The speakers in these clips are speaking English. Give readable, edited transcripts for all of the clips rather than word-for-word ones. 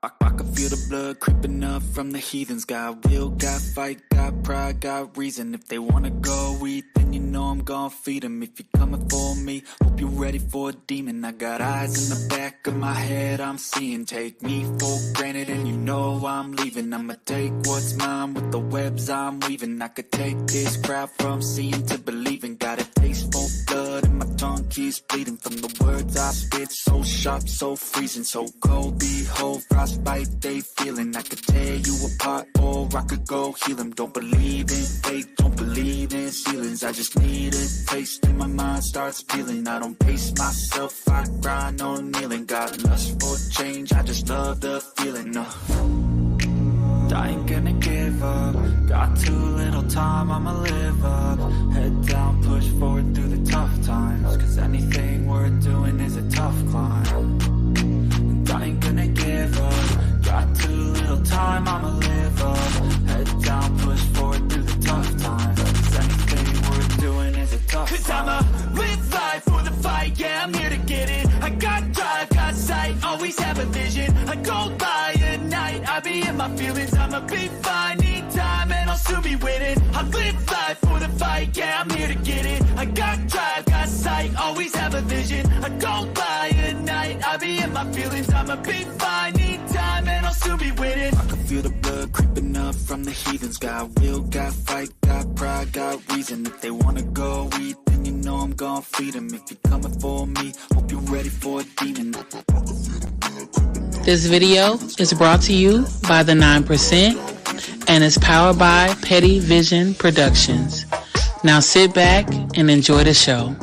I can feel the blood creeping up from the heathens. Got will, got fight, got pride, got reason. If they wanna go eat, then you know I'm gonna feed them. If you're coming for me, hope you're ready for a demon. I got eyes in the back of my head, I'm seeing. Take me for granted and you know I'm leaving. I'ma take what's mine with the webs I'm weaving. I could take this crowd from seeing to believing. Got a taste for blood and my tongue keeps bleeding from the words I spit. So sharp, so freezing, so cold. Behold, frostbite they feeling. I could tear you apart or I could go heal them. Don't believe in fate, don't believe in ceilings. I just need a taste and my mind starts feeling. I don't pace myself, I grind on kneeling. Got lust for change, I just love the feeling. I ain't gonna give up. Got too little time, I'ma live up. Head down, push forward through the tough times. Cause anything worth doing is a tough climb. And I ain't gonna give up. Got too little time, I'ma live up. Head down, push forward through the tough times. Cause anything worth doing is a tough climb. Cause I'ma live life for the fight, yeah, I'm here to get it. I got drive, got sight, always have a vision. I go by at night, I be in my feelings. I'ma be fine, need time, and I'll soon be winning. I live life for the fight, yeah, I'm here to get it. I got drive, got sight, always have a vision. I go by at night, I be in my feelings. I'ma be fine, need time, and I'll soon be winning. I can feel the blood creeping up from the heathens. Got will, got fight, got pride, got reason. If they wanna go eat, then you know I'm gonna feed them. If you're coming for me, hope you're ready for a demon. This video is brought to you by the 9% and is powered by Petty Vision Productions. Now sit back and enjoy the show.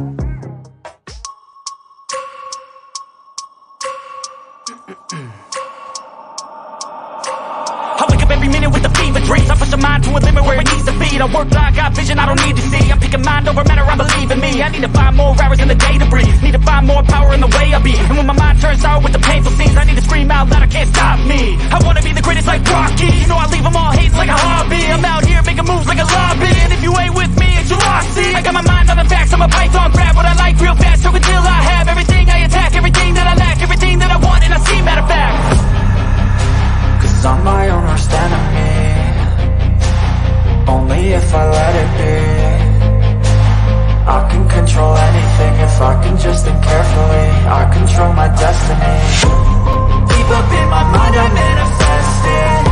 I wake up every minute with the fever dreams. I push the mind to a limit where it needs to be. I work blind, got vision I don't need to see. I'm picking mind over matter, I believe in me. I need to find more hours in the day to breathe. Need to find more power in the way I be. And when my mind turns sour with the painful scenes, I need to scream out loud, I can't stop me. I wanna be the greatest like Rocky. You know I leave them all hating like a hobby. I'm out here making moves like a lobby. And if you ain't with me, it's your lossy. I got my mind on the facts, I'm a python, grab what I like real fast. So until I have everything I attack, everything that I lack, everything that I want, and I see matter of fact. Cause I'm my own worst enemy. Only if I let it be. I can control anything if I can just think carefully. I control my destiny. Deep up in my mind I manifest it.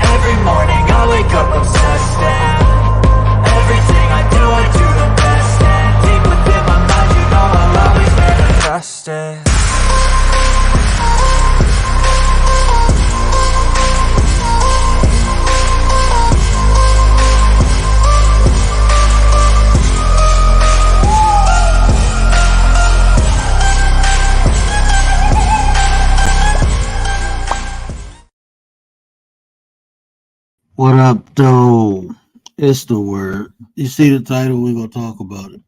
Every morning I wake up obsessed and everything I do the best. And deep within my mind you know I'll always manifest it. What up, though? It's the word. You see the title, we're going to talk about it.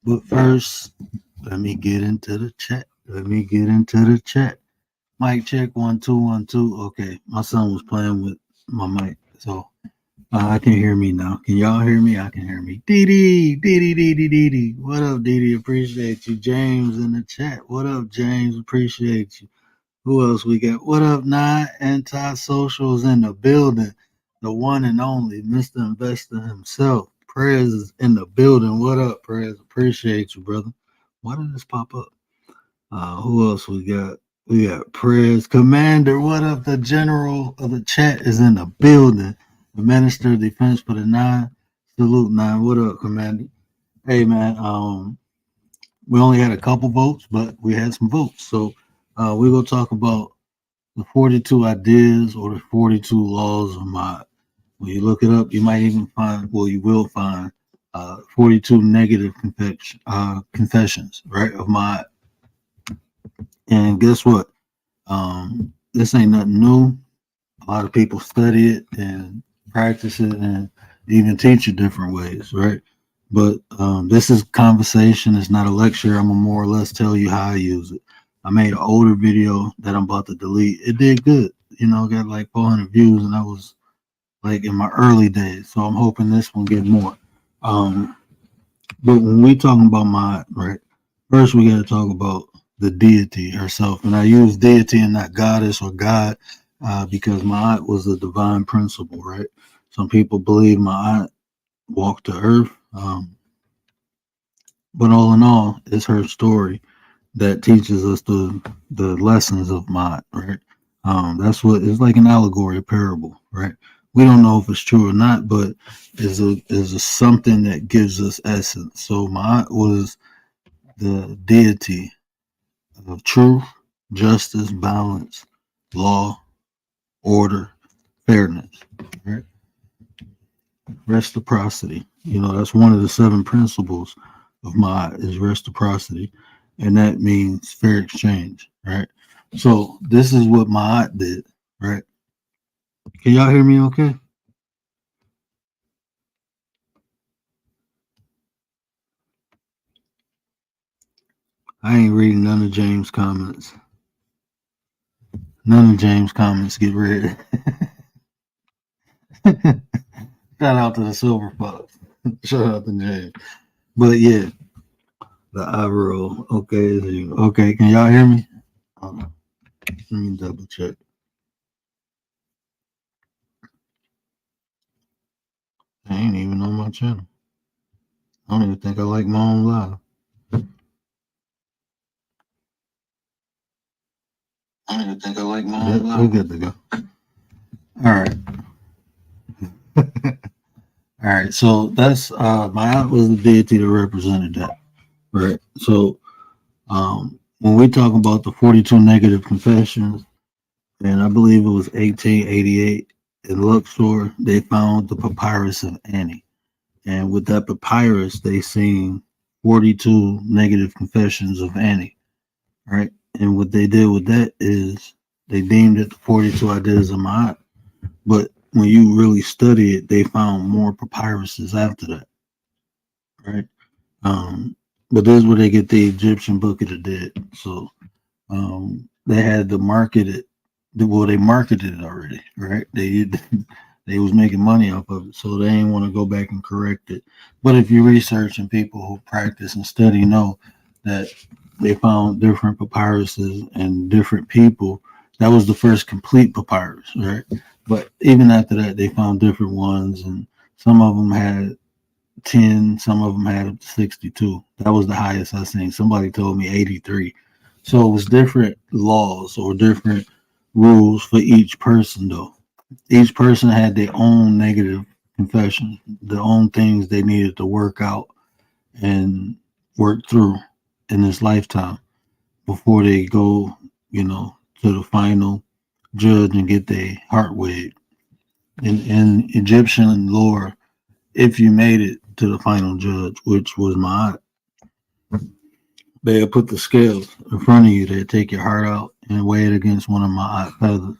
But first, let me get into the chat. Mic check, 1 2 1 2. Okay, my son was playing with my mic, so I can hear me now. Can y'all hear me? I can hear me. Dee. What up, Dee? Appreciate you. James in the chat. What up, James? Appreciate you. Who else we got? What up, Nye? Antisocials in the building. The one and only Mr. Investor himself. Prayers is in the building. What up, Prayers? Appreciate you, brother. Why did this pop up? Who else we got? We got Prayers. Commander, what up? The general of the chat is in the building. The Minister of Defense for the 9. Salute 9. What up, Commander? Hey, man. We only had a couple votes, but we had some votes. So we're going to talk about the 42 ideas or the 42 laws of mod. When you look it up, you might even find, well, you will find 42 negative confessions, right, of mod. And guess what? This ain't nothing new. A lot of people study it and practice it and even teach it different ways, right? But this is conversation. It's not a lecture. I'm going to more or less tell you how I use it. I made an older video that I'm about to delete. It did good. You know, got like 400 views, and I was like in my early days. So I'm hoping this one get more. But when we talking about mod, right, first we got to talk about the deity herself. And I use deity and not goddess or God because my aunt was a divine principle, right? Some people believe my aunt walked the earth. But all in all, it's her story that teaches us the lessons of Mott, right? That's what it's like, an allegory, a parable, right? We don't know if it's true or not, but is a something that gives us essence. So Mott was the deity of truth, justice, balance, law, order, fairness, right? Reciprocity. That's one of the 7 principles of Mott is reciprocity, and that means fair exchange, right? So this is what Mott did, right? Can y'all hear me okay? I ain't reading none of James' comments. None of James' comments get read. Shout out to the Silver Fox. Shout out to James. But yeah, the eye roll. Okay, okay. Can y'all hear me? Hold on. Let me double check. I ain't even on my channel. I don't even think I like my own live. I don't even think I like my own live. We're good to go. All right. All right. So that's my aunt was the deity that represented that. Right. So when we talk about the 42 negative confessions, and I believe it was 1888 in Luxor, they found the papyrus of Annie. And with that papyrus, they seen 42 negative confessions of Annie, right? And what they did with that is they deemed it the 42 ideas of Ma'at. But when you really study it, they found more papyruses after that, right? But this is where they get the Egyptian Book of the Dead. So they had to market it. Well, they marketed it already, right? They was making money off of it, so they didn't want to go back and correct it. But if you research and people who practice and study know that they found different papyruses and different people. That was the first complete papyrus, right? But even after that, they found different ones, and some of them had 10, some of them had up to 62. That was the highest I seen. Somebody told me 83. So it was different laws or different rules for each person, though. Each person had their own negative confession, their own things they needed to work out and work through in this lifetime before they go, to the final judge and get their heart weighed. In Egyptian lore, if you made it to the final judge, which was my aunt, they'll put the scales in front of you. They'll take your heart out and weigh it against one of my aunt feathers.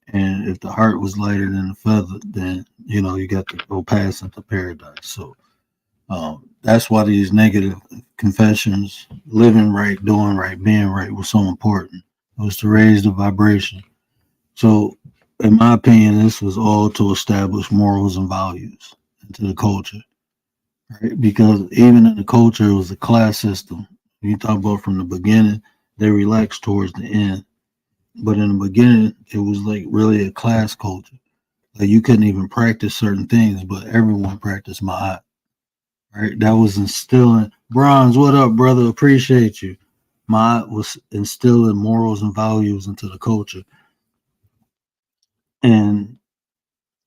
And if the heart was lighter than the feather, then you got to go pass into paradise. So that's why these negative confessions, living right, doing right, being right, was so important. It was to raise the vibration. So, in my opinion, this was all to establish morals and values into the culture, right? Because even in the culture, it was a class system. You talk about from the beginning, they relaxed towards the end. But in the beginning, it was like really a class culture. Like you couldn't even practice certain things, but everyone practiced Ma'at. Right? That was instilling. Bronze, what up, brother? Appreciate you. Ma'at was instilling morals and values into the culture. And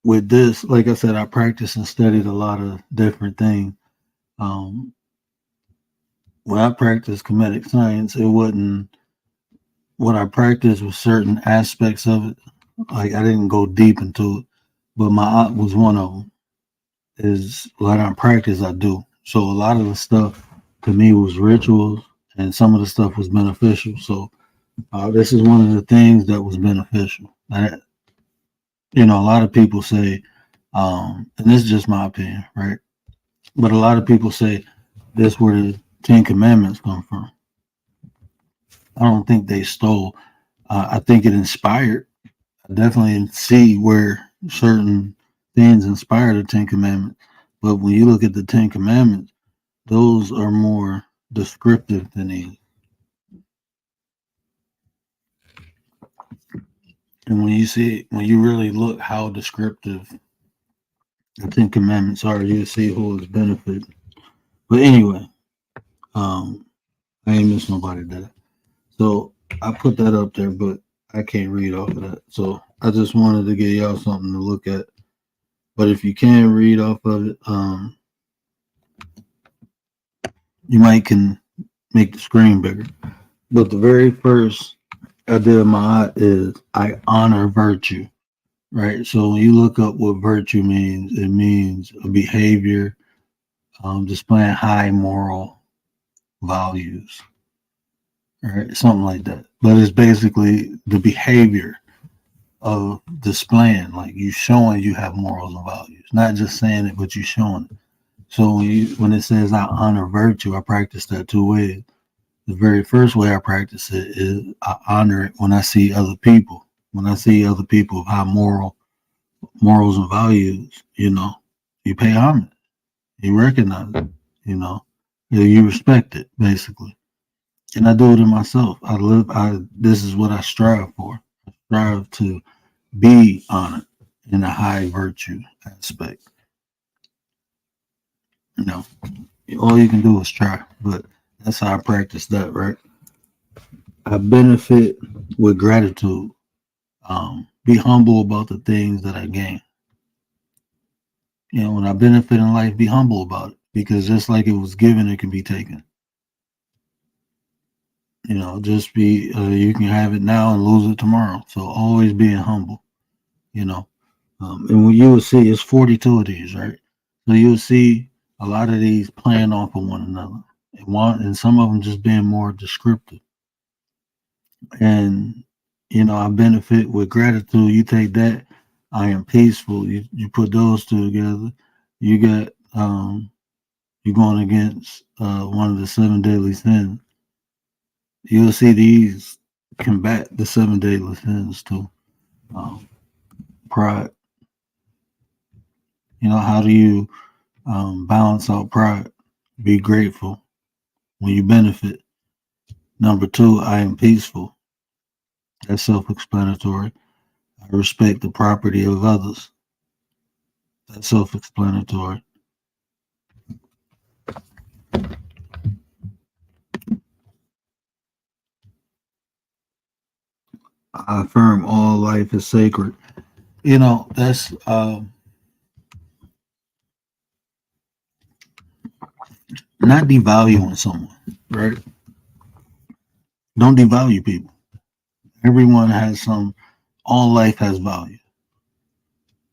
with this, like I said, I practiced and studied a lot of different things. When I practiced comedic science, it wasn't what I practiced was certain aspects of it. Like I didn't go deep into it, but my aunt was one of them. Is what I practice, I do. So a lot of the stuff to me was rituals, and some of the stuff was beneficial. So this is one of the things that was beneficial. A lot of people say, and this is just my opinion, right? But a lot of people say this where the 10 Commandments come from. I don't think they stole. I think it inspired. I definitely see where certain things inspire the 10 Commandments. But when you look at the 10 Commandments, those are more descriptive than these. And when you really look how descriptive the Ten Commandments are, you see who is benefit. But anyway, I ain't miss nobody that. So I put that up there, but I can't read off of that. So I just wanted to give y'all something to look at. But if you can read off of it, you might can make the screen bigger. But the very first idea of my is I honor virtue, right? So when you look up what virtue means, it means a behavior displaying high moral values, right? Something like that. But it's basically the behavior of displaying, like you showing you have morals and values, not just saying it, but you showing it. So when it says I honor virtue, I practice that two ways. The very first way I practice it is I honor it when I see other people. When I see other people of high morals and values, you pay homage, you recognize it, you respect it, basically. And I do it in myself. This is what I strive for. I strive to be honored in a high virtue aspect. All you can do is try, but that's how I practice that, right? I benefit with gratitude. Be humble about the things that I gain. When I benefit in life, be humble about it, because just like it was given, it can be taken. Just be, you can have it now and lose it tomorrow. So always being humble, and when you will see, it's 42 of these, right? So you'll see a lot of these playing off of one another, and some of them just being more descriptive. And I benefit with gratitude. You take that, I am peaceful. You put those two together, you got you're going against one of the seven deadly sins. You'll see these combat the seven deadly sins too. Pride. How do you balance out pride? Be grateful when you benefit. Number two, I am peaceful. That's self-explanatory. I respect the property of others. That's self-explanatory. I affirm all life is sacred. That's not devaluing someone, right? Don't devalue people. Everyone has all life has value.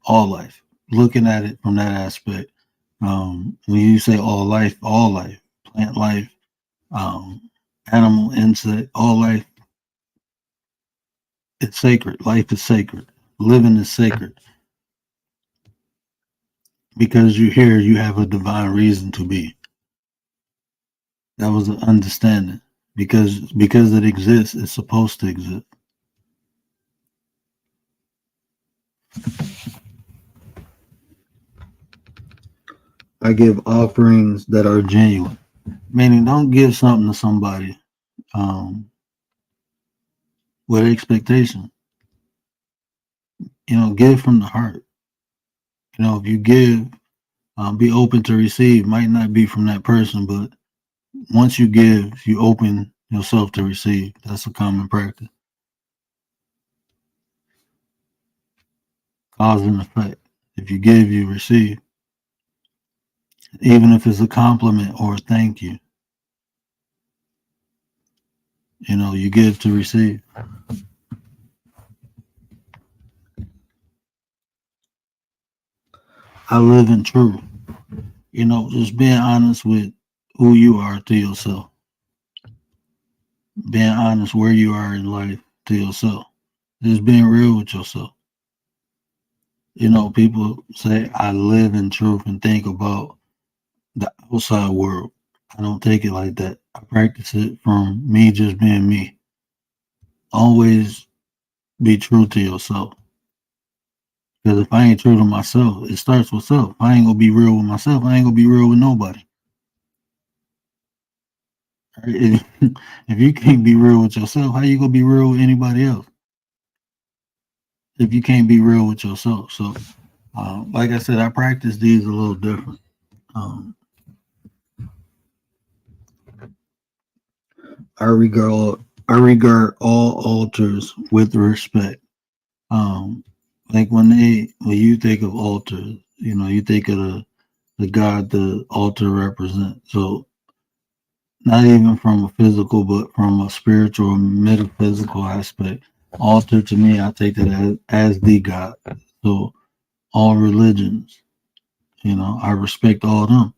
All life. Looking at it from that aspect. When you say all life, plant life, animal, insect, all life, it's sacred. Life is sacred. Living is sacred. Because you're here, you have a divine reason to be. That was an understanding. Because it exists, it's supposed to exist. I give offerings that are genuine. Meaning, don't give something to somebody with expectation. Give from the heart. If you give, be open to receive. Might not be from that person, but once you give, you open yourself to receive. That's a common practice. Cause and effect. If you give, you receive. Even if it's a compliment or a thank you. You give to receive. I live in truth. Just being honest with who you are to yourself. Being honest where you are in life to yourself. Just being real with yourself. People say I live in truth and think about the outside world. I don't take it like that. I practice it from me just being me. Always be true to yourself. Because if I ain't true to myself, it starts with self. If I ain't gonna be real with myself, I ain't gonna be real with nobody. Right? If you can't be real with yourself, how you gonna be real with anybody else? if you can't be real with yourself. So, like I said, I practice these a little different. Um, I regard all altars with respect. Um, like when you think of altars, you think of the God the altar represents. So not even from a physical, but from a spiritual or metaphysical aspect. Altar to me, I take that as the God. So all religions, I respect all of them.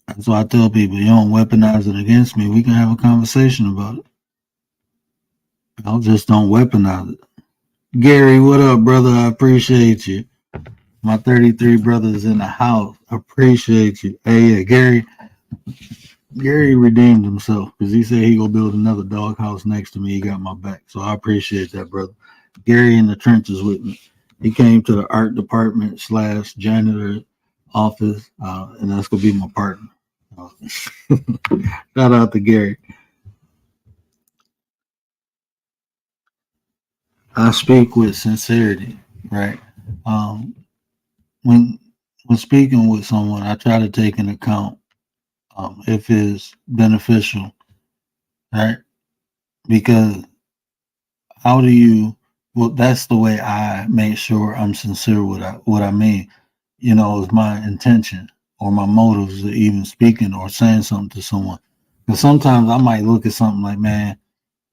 And so I tell people, you don't weaponize it against me. We can have a conversation about it. I'll just don't weaponize it. Gary, what up, brother? I appreciate you. My 33 brothers in the house. Appreciate you. Hey, yeah, Gary redeemed himself because he said he gonna build another doghouse next to me. He got my back, so I appreciate that, brother. Gary in the trenches with me. He came to the art department / janitor office, and that's gonna be my partner. Shout out to Gary. I speak with sincerity, right? Um, when when speaking with someone, I try to take into account if it's beneficial, right? Because how do you? Well, that's the way I make sure I'm sincere with what I mean. Is my intention or my motives of even speaking or saying something to someone. Because sometimes I might look at something like, man,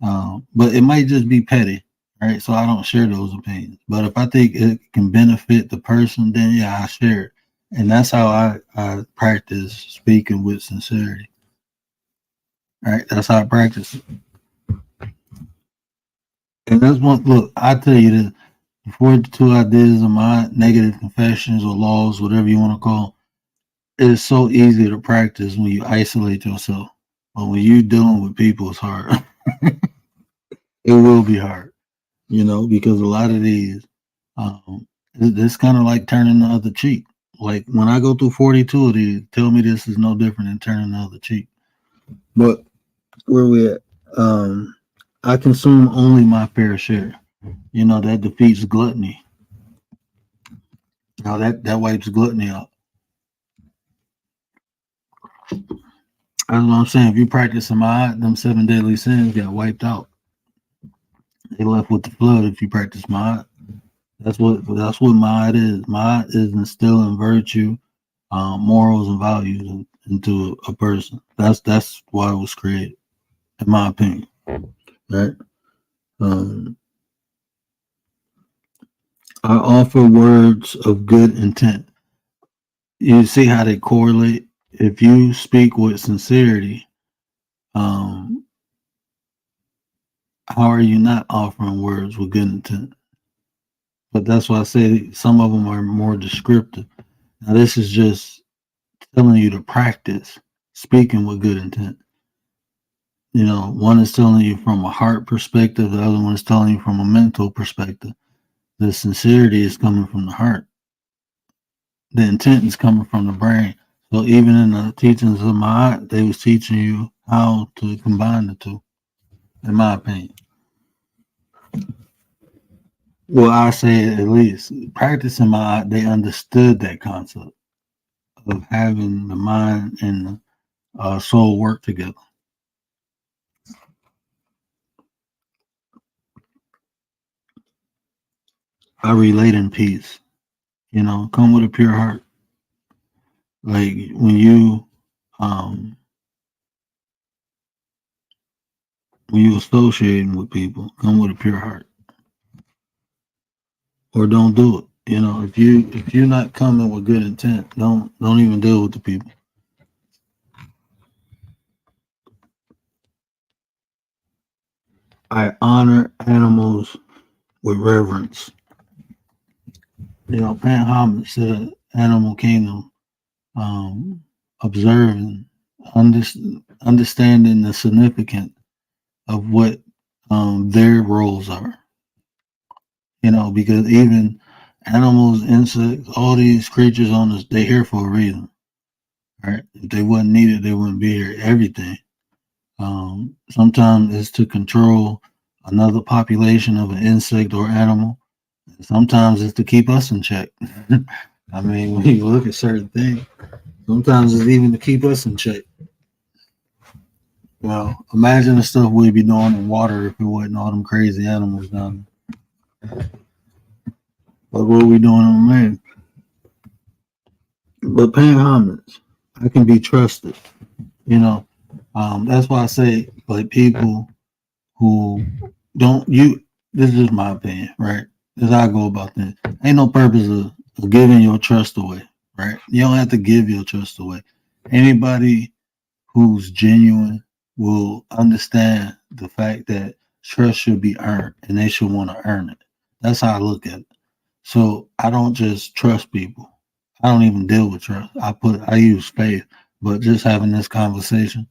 but it might just be petty, right? So I don't share those opinions. But if I think it can benefit the person, then yeah, I share it. And that's how I practice speaking with sincerity, right? That's how I practice it. And that's one, look, I tell you this, before the two ideas of my negative confessions or laws, whatever you want to call it, is so easy to practice when you isolate yourself. But when you're dealing with people, it's hard. It will be hard, because a lot of these, it's kind of like turning the other cheek. Like when I go through 42 of these, tell me this is no different than turning the other cheek. But where we at? I consume only my fair share. That defeats gluttony. Now that wipes gluttony out. That's what I'm saying. If you practice Samad, them 7 deadly sins got wiped out. They left with the flood if you practice Ma'at. That's what Ma'at is. Ma'at is instilling virtue, morals, and values into a person. That's why it was created, in my opinion. Right? I offer words of good intent. You see how they correlate. If you speak with sincerity, how are you not offering words with good intent? But that's why I say some of them are more descriptive. Now, this is just telling you to practice speaking with good intent. One is telling you from a heart perspective, the other one is telling you from a mental perspective. The sincerity is coming from the heart. The intent is coming from the brain. So even in the teachings of Ma'at, they was teaching you how to combine the two, in my opinion. Well, I say at least practicing Ma'at, they understood that concept of having the mind and the soul work together. I relate in peace. Come with a pure heart. Like when you associating with people, come with a pure heart. Or don't do it. If you're not coming with good intent, don't even deal with the people. I honor animals with reverence. Paying homage to the animal kingdom, observing, understanding the significance of what their roles are. Because even animals, insects, all these creatures on us, they're here for a reason. Right? If they wasn't needed, they wouldn't be here. Everything. Sometimes it's to control another population of an insect or animal. Sometimes it's to keep us in check. I mean, when you look at certain things, sometimes it's even to keep us in check. Well, imagine the stuff we'd be doing in water if it wasn't all them crazy animals down there. Like what we doing on land. But paying homage, I can be trusted. You know, that's why I say like people who don't you. This is my opinion, right? This is how I go about this. Ain't no purpose of giving your trust away, right? You don't have to give your trust away. Anybody who's genuine will understand the fact that trust should be earned and they should want to earn it. That's how I look at it. So I don't just trust people. I don't even deal with trust. I use faith, but just having this conversation,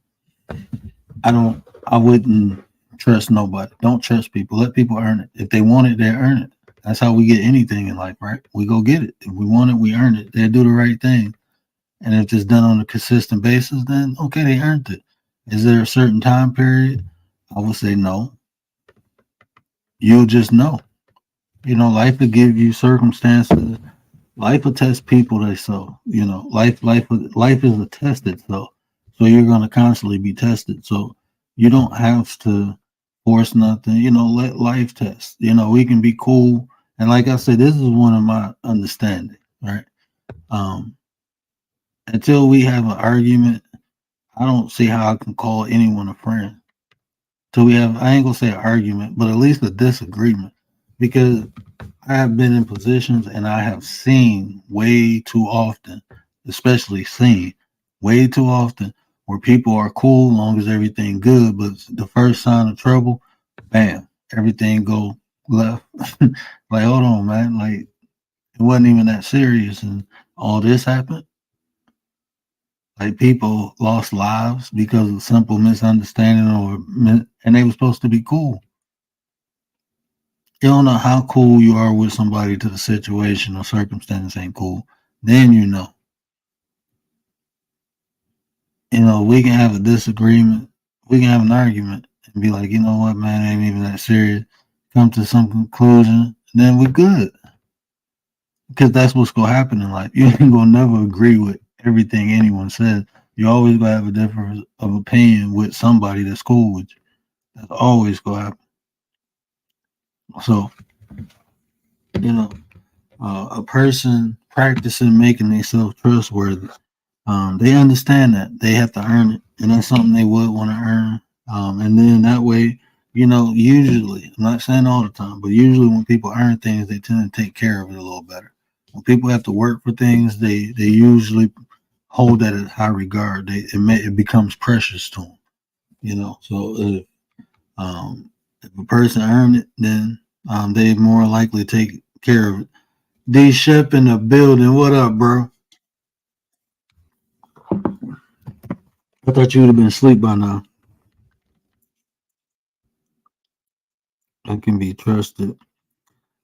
I wouldn't trust nobody. Don't trust people. Let people earn it. If they want it, they earn it. That's how we get anything in life, right? We go get it. If we want it, we earn it. They do the right thing. And if it's done on a consistent basis, then okay, they earned it. Is there a certain time period? I would say no. You'll just know. Life will give you circumstances. Life will test people they so. Life is a test itself. So you're gonna constantly be tested. So you don't have to force nothing, let life test. We can be cool. And like I said, this is one of my understanding, right? Until we have an argument, I don't see how I can call anyone a friend. Till we have, I ain't gonna say an argument, but at least a disagreement. Because I have been in positions and I have seen way too often, especially seen way too often, where people are cool long as everything good, but the first sign of trouble, bam, everything go left. Like, hold on, man. Like, it wasn't even that serious, and all this happened. Like, people lost lives because of simple misunderstanding, and they were supposed to be cool. You don't know how cool you are with somebody till the situation or circumstance ain't cool. Then you know. We can have a disagreement. We can have an argument and be like, you know what, man, it ain't even that serious. Come to some conclusion, then we're good. Because that's what's going to happen in life. You ain't going to never agree with everything anyone says. You always going to have a difference of opinion with somebody that's cool with you. That's always going to happen. So, a person practicing making themselves trustworthy, they understand that they have to earn it, and that's something they would want to earn. And then that way, usually, I'm not saying all the time, but usually when people earn things, they tend to take care of it a little better. When people have to work for things, they usually hold that in high regard. It becomes precious to them. So if a person earned it, then they more likely take care of it. D Shep in the building. What up, bro? I thought you would have been asleep by now. I can be trusted.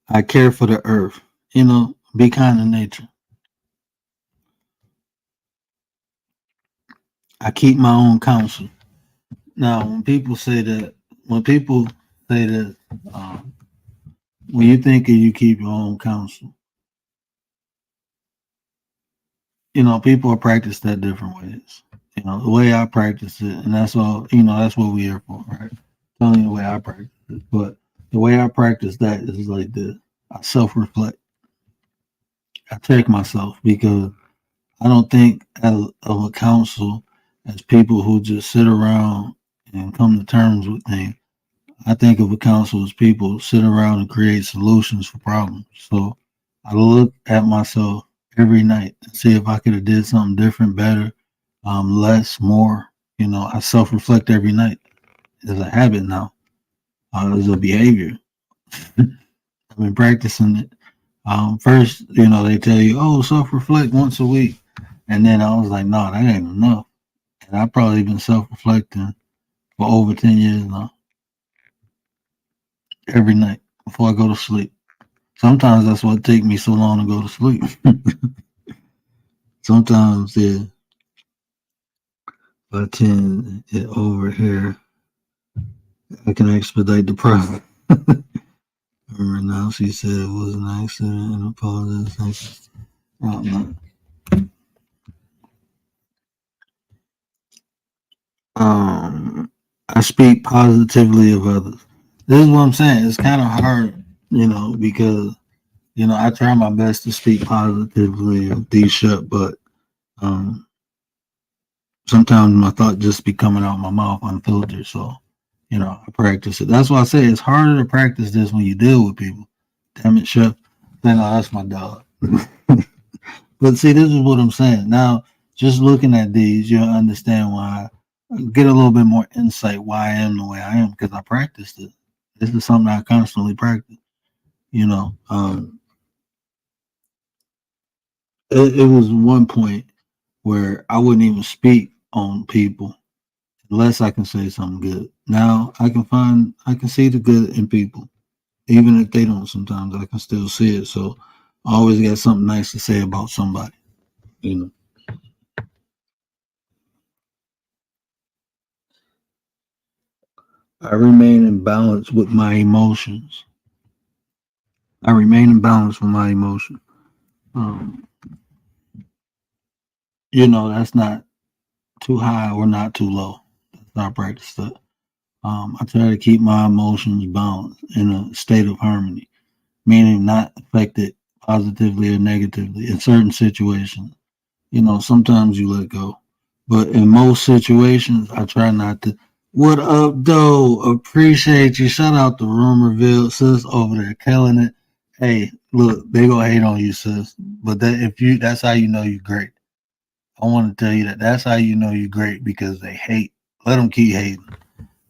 I care for the earth. Be kind to nature. I keep my own counsel. Now, when people say that, when you think of you keep your own counsel, people will practice that different ways. The way I practice it, and that's all, that's what we're here for, right? Telling you the way I practice it. But the way I practice that is like this. I self-reflect. I check myself because I don't think of a council as people who just sit around and come to terms with things. I think of a council as people who sit around and create solutions for problems. So I look at myself every night and see if I could have did something different, better, less, more. I self-reflect every night. It's a habit now. It's a behavior. I've been practicing it. First, they tell you, oh, self-reflect once a week. And then I was like, no, that ain't enough. And I've probably been self-reflecting for over 10 years now. Every night before I go to sleep. Sometimes that's what takes me so long to go to sleep. Sometimes, yeah. I tend it over here. I can expedite the process. Remember now, she said it was an accident and apologized. No. I speak positively of others. This is what I'm saying. It's kind of hard, because I try my best to speak positively of these shut, but um, sometimes my thought just be coming out my mouth unfiltered. So, I practice it. That's why I say it's harder to practice this when you deal with people. Damn it, Chef. Then that's my dog. But see, this is what I'm saying. Now, just looking at these, you'll understand why. Get a little bit more insight why I am the way I am because I practiced it. This is something I constantly practice. You know, it was one point where I wouldn't even speak on people unless I can say something good. Now I can see the good in people, even if they don't. Sometimes I can still see it. So I always got something nice to say about somebody. You know. I remain in balance with my emotions. I remain in balance with my emotions. Um, that's not too high or not too low. That's how I practice that. I try to keep my emotions balanced in a state of harmony, meaning not affected positively or negatively in certain situations. Sometimes you let go, but in most situations, I try not to. What up, though? Appreciate you. Shout out to Room Reveal, sis over there killing it. Hey, look, they gonna hate on you, sis. But that's how you know you're great. I want to tell you that's how you know you're great because they hate. Let them keep hating.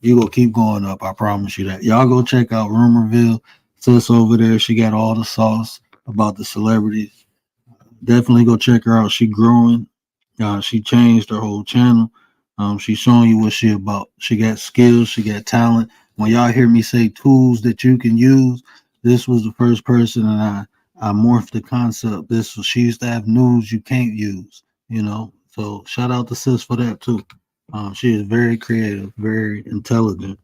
You gonna keep going up. I promise you that. Y'all go check out Room Reveal, sis over there. She got all the sauce about the celebrities. Definitely go check her out. She growing. She changed her whole channel. She's showing you what she about. She got skills. She got talent. When y'all hear me say tools that you can use, this was the first person, and I morphed the concept. She used to have news you can't use. So shout out to sis for that too. She is very creative, very intelligent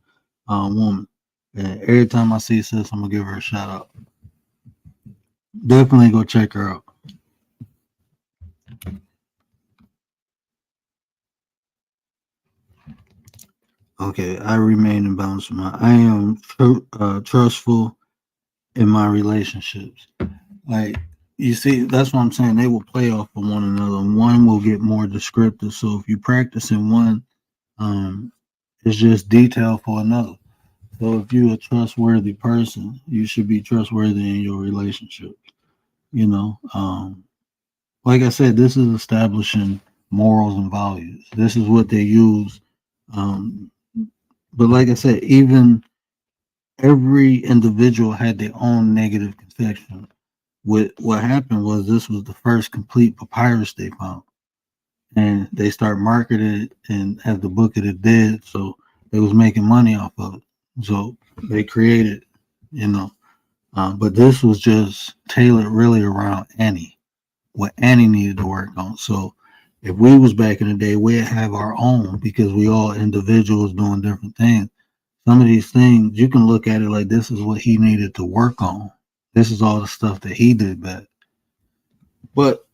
woman. And every time I see sis, I'm gonna give her a shout out. Definitely go check her out. Okay, I remain in balance with I am trustful in my relationships. Like you see, that's what I'm saying. They will play off of one another. One will get more descriptive. So if you practice in one, um, it's just detail for another. So if you're a trustworthy person, you should be trustworthy in your relationship. You know, like I said, this is establishing morals and values. This is what they use. Um, but like I said, even every individual had their own negative conception. What happened was this was the first complete papyrus they found, and they start marketing it and have the book of the dead, so they was making money off of it. So they created, you know, but this was just tailored really around Annie, what Annie needed to work on. So if we was back in the day, we'd have our own because we all individuals doing different things. Some of these things you can look at it like this is what he needed to work on. This is all the stuff that he did bad. But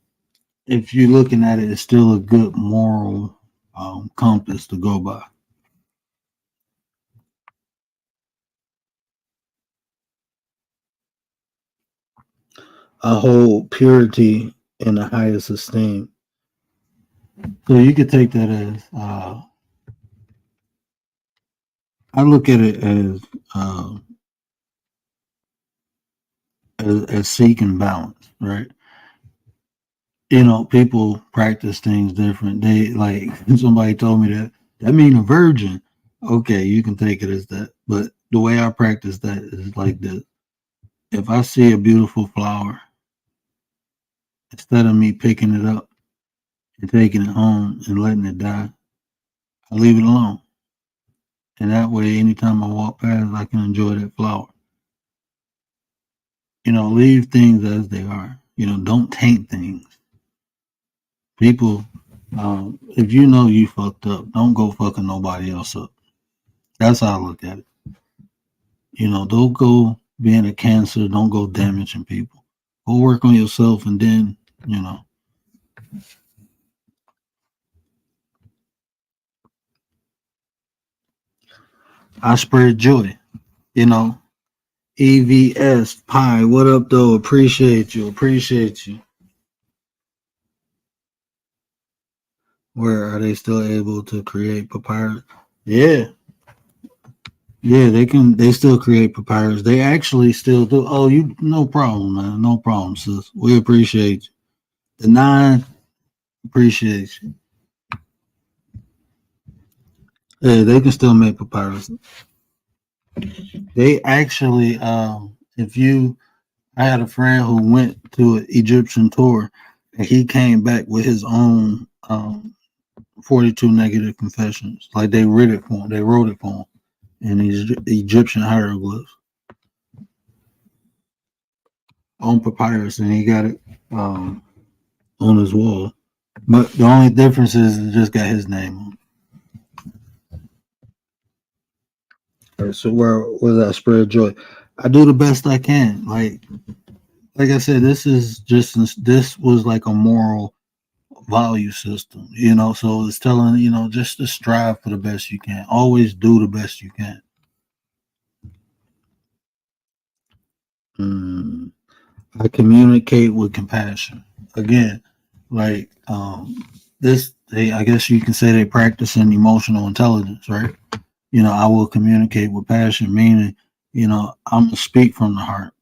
if you're looking at it, it's still a good moral compass to go by. I hold purity in the highest esteem. So you could take that I look at it uh, as seeking balance, right? People practice things different. They like somebody told me that mean a virgin. Okay, you can take it as that. But the way I practice that is like this. If I see a beautiful flower, instead of me picking it up and taking it home and letting it die, I leave it alone. And that way anytime I walk past I can enjoy that flower. Leave things as they are. Don't taint things. People, if you know you fucked up, don't go fucking nobody else up. That's how I look at it. Don't go being a cancer. Don't go damaging people. Go work on yourself, and then I spread joy. You know, EVS Pie. What up, though? Appreciate you. Appreciate you. Where are they still able to create papyrus? Yeah, yeah, they can. They still create papyrus. They actually still do. Oh, no problem, man. No problem, sis. We appreciate you. The nine appreciate you. Yeah, they can still make papyrus. They actually, if you, I had a friend who went to an Egyptian tour, and he came back with his own 42 negative confessions. Like they wrote it for him. They wrote it for him in these Egyptian hieroglyphs on papyrus, and he got it on his wall. But the only difference is it just got his name on. All right, so where that spread joy? I do the best I can. Like I said, this was like a moral value system, So it's telling just to strive for the best you can. Always do the best you can. I communicate with compassion. Again, like I guess you can say they practicing emotional intelligence, right? I will communicate with passion, meaning, I'm gonna speak from the heart.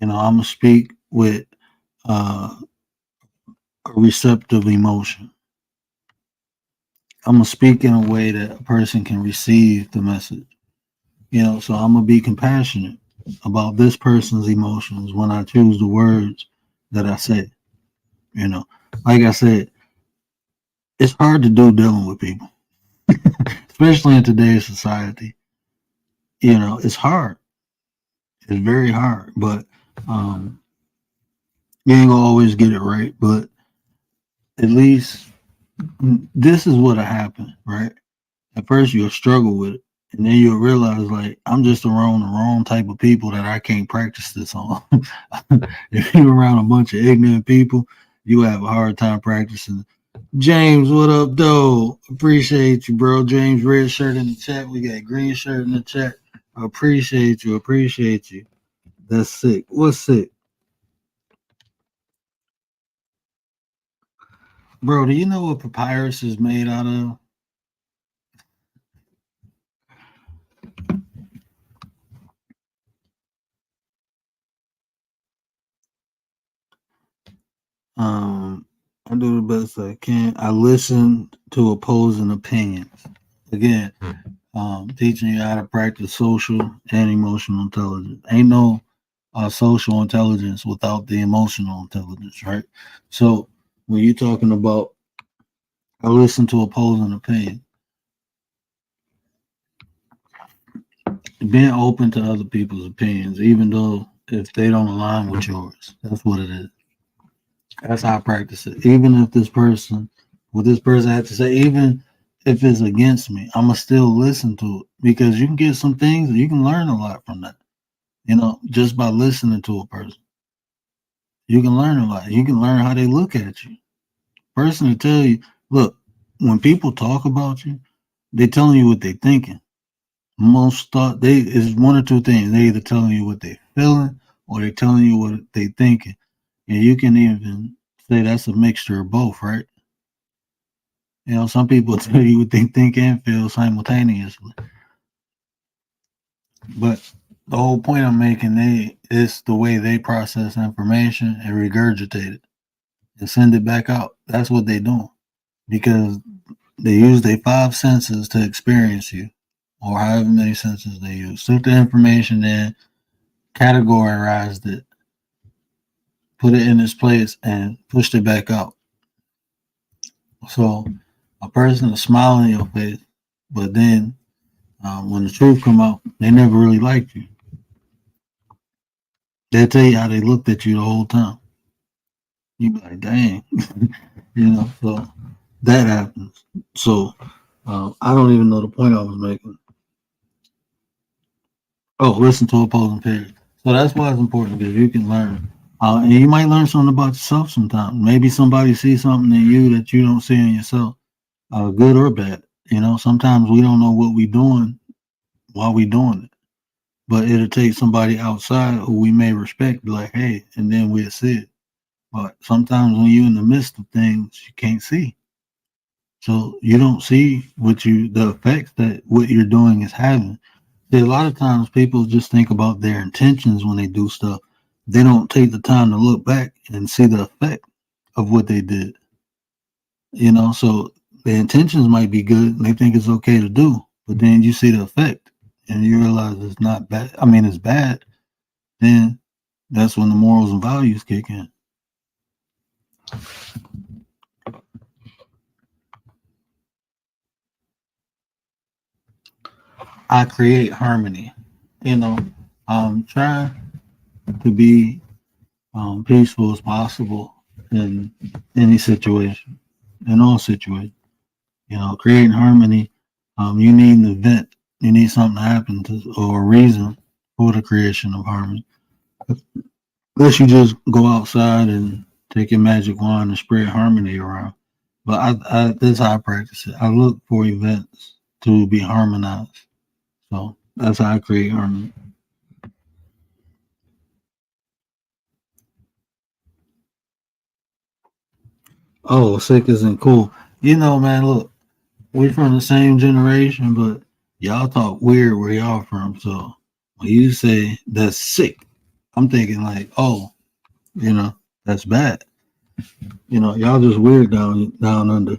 I'm gonna speak with a receptive emotion. I'm gonna speak in a way that a person can receive the message. So I'm gonna be compassionate about this person's emotions when I choose the words that I say. Like I said, it's hard to do dealing with people, especially in today's society. It's hard. It's very hard, but you ain't gonna always get it right. But at least this is what'll happen, right? At first you'll struggle with it, and then you'll realize like I'm just around the wrong type of people that I can't practice this on. If you're around a bunch of ignorant people, you have a hard time practicing. James, what up, though? Appreciate you, bro. James, red shirt in the chat. We got green shirt in the chat. Appreciate you. Appreciate you. That's sick. What's sick? Bro, do you know what papyrus is made out of? I do the best I can. I listen to opposing opinions. Again, teaching you how to practice social and emotional intelligence. Ain't no social intelligence without the emotional intelligence, right? So when you're talking about, I listen to opposing opinions. Being open to other people's opinions, even though if they don't align with yours, that's what it is. That's how I practice it. Even if what this person had to say, even if it's against me, I'm gonna still listen to it because you can get some things and you can learn a lot from that. Just by listening to a person, you can learn a lot. You can learn how they look at you. Person to tell you, look, when people talk about you, they're telling you what they're thinking. Most thought they is one or two things. They either telling you what they're feeling or they're telling you what they're thinking. And you can even say that's a mixture of both, right? Some people tell you what they think and feel simultaneously. But the whole point I'm making, it's the way they process information and regurgitate it and send it back out. That's what they're doing because they use their 5 senses to experience you, or however many senses they use. Took the information in, categorized it, put it in its place, and pushed it back out. So a person will smile in your face, but then when the truth come out, they never really liked you. They'll tell you how they looked at you the whole time. You be like, dang, so that happens. So I don't even know the point I was making. listen to opposing opinions. So that's why it's important because you can learn. And you might learn something about yourself sometimes. Maybe somebody sees something in you that you don't see in yourself, good or bad. Sometimes we don't know what we're doing while we're doing it. But it'll take somebody outside who we may respect, be like, hey, and then we'll see it. But sometimes when you're in the midst of things, you can't see. So you don't see the effects that what you're doing is having. See, a lot of times people just think about their intentions when they do stuff. They don't take the time to look back and see the effect of what they did. So their intentions might be good and they think it's okay to do, but then you see the effect and you realize it's not bad. I mean, it's bad. Then that's when the morals and values kick in. I create harmony. I'm trying to be peaceful as possible in any situation, in all situations. Creating harmony. You need an event. You need something to happen or a reason for the creation of harmony. Unless you just go outside and take your magic wand and spread harmony around. But that's how I practice it. I look for events to be harmonized. So that's how I create harmony. Oh, sick isn't cool. Man, look, we're from the same generation, but y'all talk weird where y'all from. So when you say that's sick, I'm thinking like, oh, that's bad. Y'all just weird down under.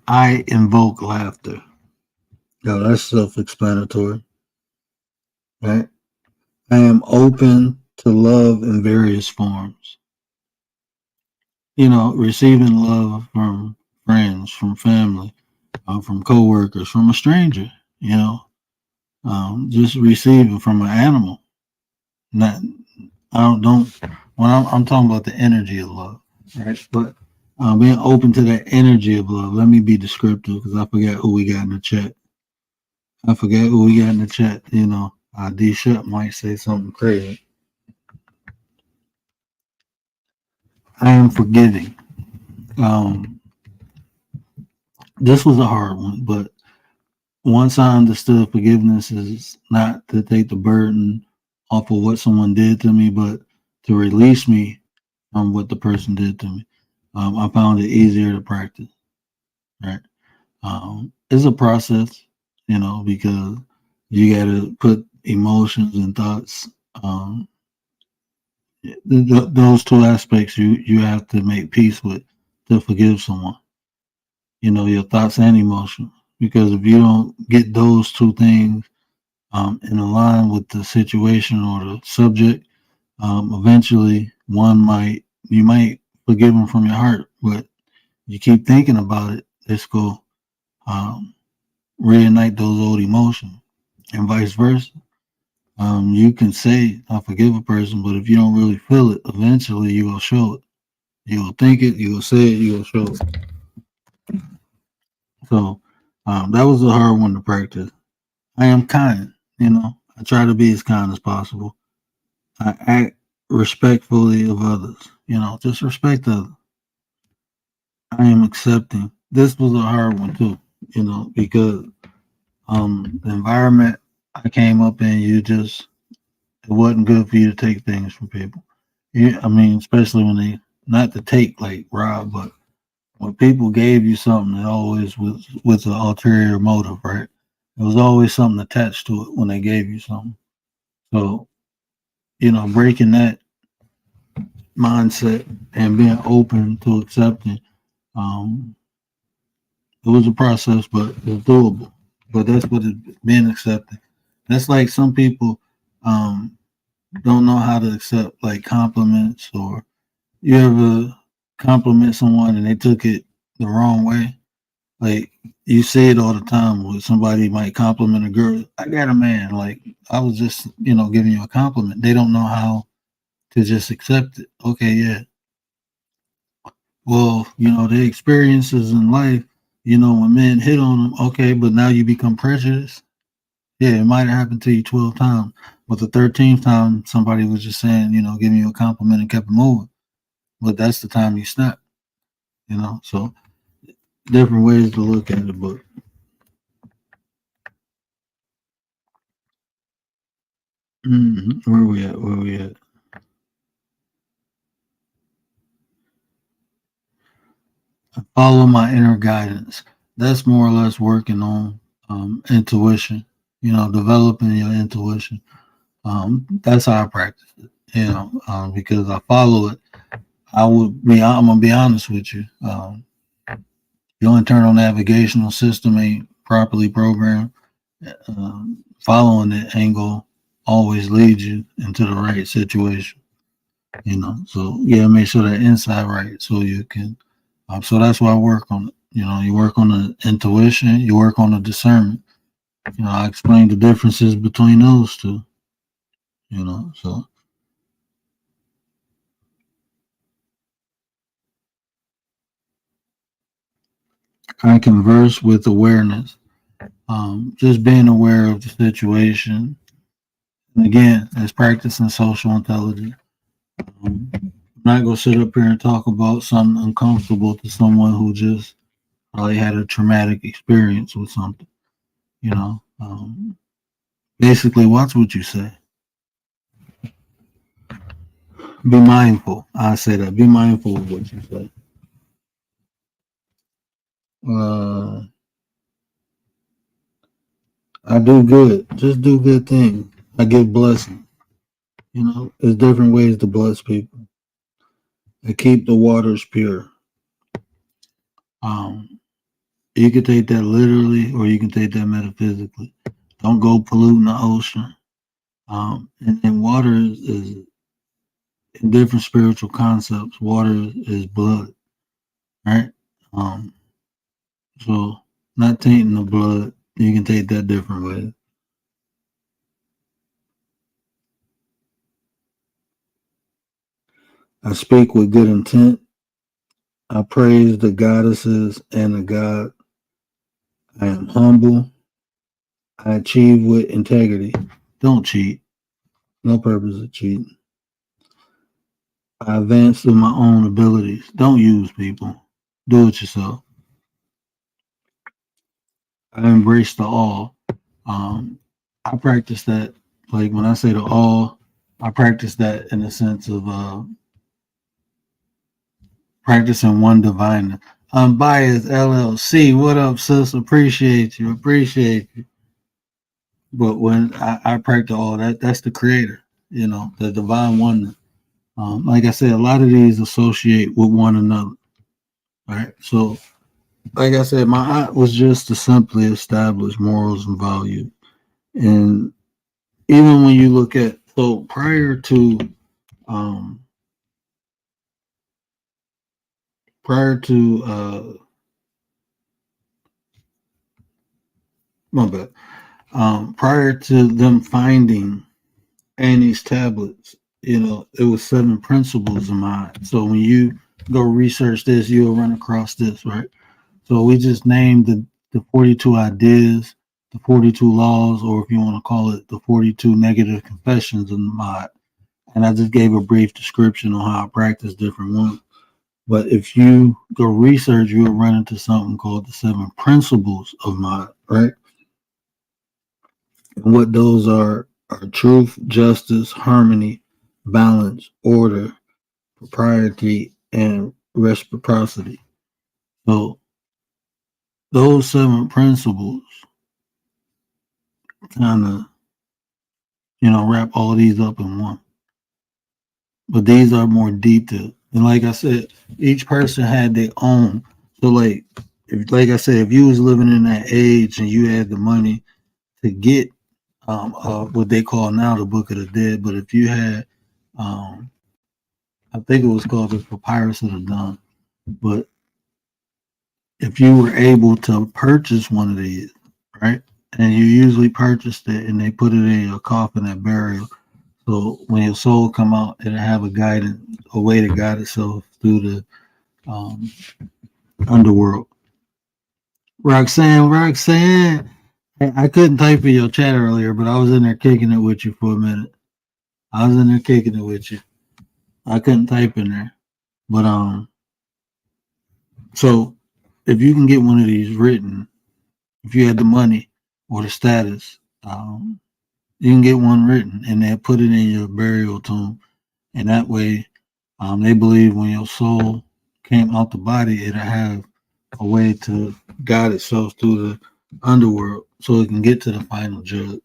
I invoke laughter. Yo, that's self-explanatory, right? I am open to love in various forms. Receiving love from friends, from family, from coworkers, from a stranger. Just receiving from an animal. Not, I don't. When I'm talking about the energy of love, right? But being open to that energy of love. Let me be descriptive because I forget who we got in the chat. D Shut might say something crazy. I am forgiving. Um, this was a hard one, but once I understood forgiveness is not to take the burden off of what someone did to me, but to release me from what the person did to me. I found it easier to practice. Right? It's a process, because you got to put emotions and thoughts. Those two aspects you have to make peace with to forgive someone. Your thoughts and emotions. Because if you don't get those two things in line with the situation or the subject, eventually you might forgive them from your heart, but you keep thinking about it, it's going to reignite those old emotions, and vice versa. You can say I forgive a person, but if you don't really feel it, eventually you will show it. You will think it, you will say it, you will show it. So that was a hard one to practice. I am kind, I try to be as kind as possible. I act respectfully of others, just respect others. I am accepting. This was a hard one too, because the environment I came up in, it wasn't good for you to take things from people. I mean, especially when they not to take like rob, but when people gave you something, it always was with an ulterior motive, right? There was always something attached to it when they gave you something. So, breaking that mindset and being open to accepting, it was a process, but it's doable. But that's what it's being accepted. That's like some people don't know how to accept like compliments, or you ever compliment someone and they took it the wrong way. Like you say it all the time when somebody might compliment a girl. I got a man. Like I was just, giving you a compliment. They don't know how to just accept it. Okay, yeah. Well, the experiences in life, when men hit on them, okay, but now you become prejudiced. Yeah, it might have happened to you 12 times, but the 13th time somebody was just saying, giving you a compliment and kept it moving. But that's the time you snap, So different ways to look at it, but where we at? Where we at? Follow my inner guidance. That's more or less working on intuition, developing your intuition. That's how I practice it, because I follow it. I'm gonna be honest with you. Your internal navigational system ain't properly programmed. Following it ain't gonna always lead you into the right situation. So yeah, make sure that inside right so you can. So that's why I work on it. You work on the intuition, you work on the discernment. I explain the differences between those two. So I converse with awareness. Just being aware of the situation. And again, it's practicing social intelligence. I'm not gonna sit up here and talk about something uncomfortable to someone who just probably had a traumatic experience with something. Basically, watch what you say. Be mindful. I say that. Be mindful of what you say. Uh, I do good. Just do good things. I give blessings. There's different ways to bless people. I keep the waters pure. Um, you can take that literally, or you can take that metaphysically. Don't go polluting the ocean. And water is in different spiritual concepts. Water is blood, right? Um, so not tainting the blood. You can take that different way. I speak with good intent. I praise the goddesses and the God. I am humble. I achieve with integrity. Don't cheat. No purpose of cheating. I advance through my own abilities. Don't use people. Do it yourself. I embrace the all. I practice that. Like when I say the all, I practice that in the sense of practicing one divine. Unbiased LLC. What up, sis? Appreciate you. Appreciate you. But when I practice all that, that's the creator, the divine oneness. Like I said, a lot of these associate with one another. Right. So, like I said, my aunt was just to simply establish morals and values. And even when you look at, so um, prior to, my bad, prior to them finding Annie's tablets, it was 7 principles of mine. So when you go research this, you'll run across this, right? So we just named the 42 ideas, the 42 laws, or if you want to call it the 42 negative confessions of the mind. And I just gave a brief description on how I practice different ones. But if you go research, you'll run into something called the 7 principles of mind, right? And what those are truth, justice, harmony, balance, order, propriety, and reciprocity. So those 7 principles kind of, wrap all of these up in one. But these are more detailed. And like I said, each person had their own. So like I said, if you was living in that age and you had the money to get what they call now the Book of the Dead, but if you had, I think it was called the Papyrus of the Dawn. But if you were able to purchase one of these, right, and you usually purchased it and they put it in your coffin at burial. So when your soul come out, it'll have a guidance, a way to guide itself through the um, underworld. Roxanne. Hey, I couldn't type in your chat earlier, but I was in there kicking it with you for a minute. I was in there kicking it with you. I couldn't type in there, but so if you can get one of these written, if you had the money or the status, you can get one written, and they put it in your burial tomb, and that way, they believe when your soul came out the body, it'll have a way to guide itself through the underworld so it can get to the final judge.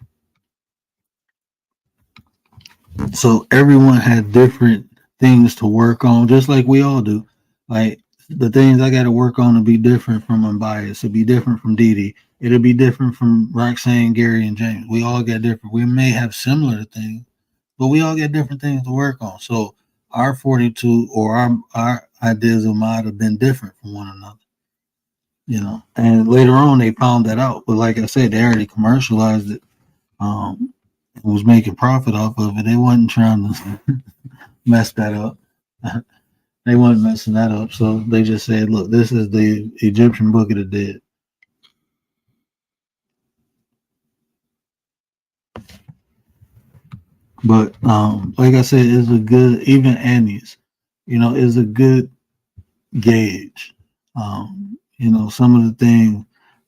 So everyone had different things to work on, just like we all do. Like the things I got to work on to be different from Unbiased, to be different from Dee Dee. It'll be different from Roxanne, Gary, and James. We all get different. We may have similar things, but we all get different things to work on. So our 42 or our ideas of might have been different from one another, you know. And later on, they found that out. But like I said, they already commercialized it. Was making profit off of it. They wasn't trying to mess that up. They wasn't messing that up. So they just said, look, this is the Egyptian Book of the Dead. But like I said, it's a good, even Annie's, you know, is a good gauge. You know, some of the things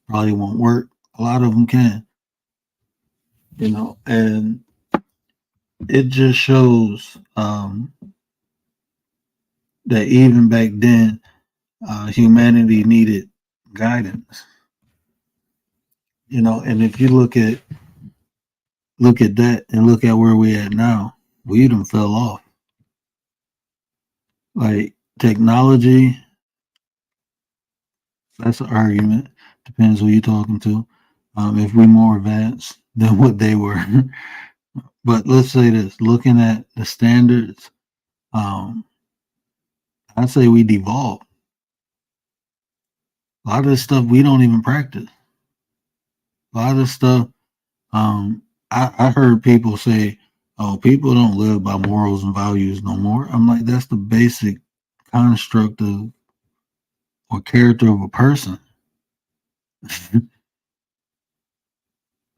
probably won't work. A lot of them can. You know, and it just shows that even back then, humanity needed guidance. You know, and if you look at that and look at where we at now, we done fell off. Like technology, that's an argument. Depends who you're talking to. If we're more advanced than what they were. But let's say this, looking at the standards, I'd say we devolved. A lot of this stuff we don't even practice. A lot of this stuff, I heard people say, oh, people don't live by morals and values no more. I'm like, that's the basic construct of or character of a person.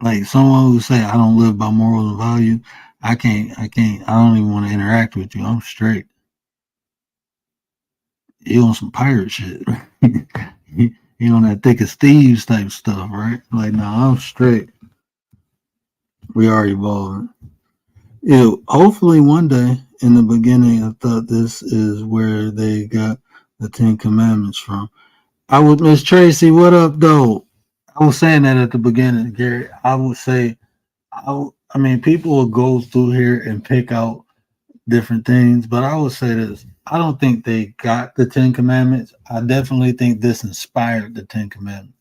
Like someone who say I don't live by morals and values, I don't even want to interact with you. I'm straight. You on some pirate shit, right? You on that thick of thieves type stuff, right? Like, no, I'm straight. We are evolving. Hopefully one day in the beginning, I thought this is where they got the 10 Commandments from. I would, Miss Tracy, what up, though? I was saying that at the beginning, Gary. I would say, I mean, people will go through here and pick out different things, but I would say this. I don't think they got the 10 Commandments. I definitely think this inspired the 10 Commandments.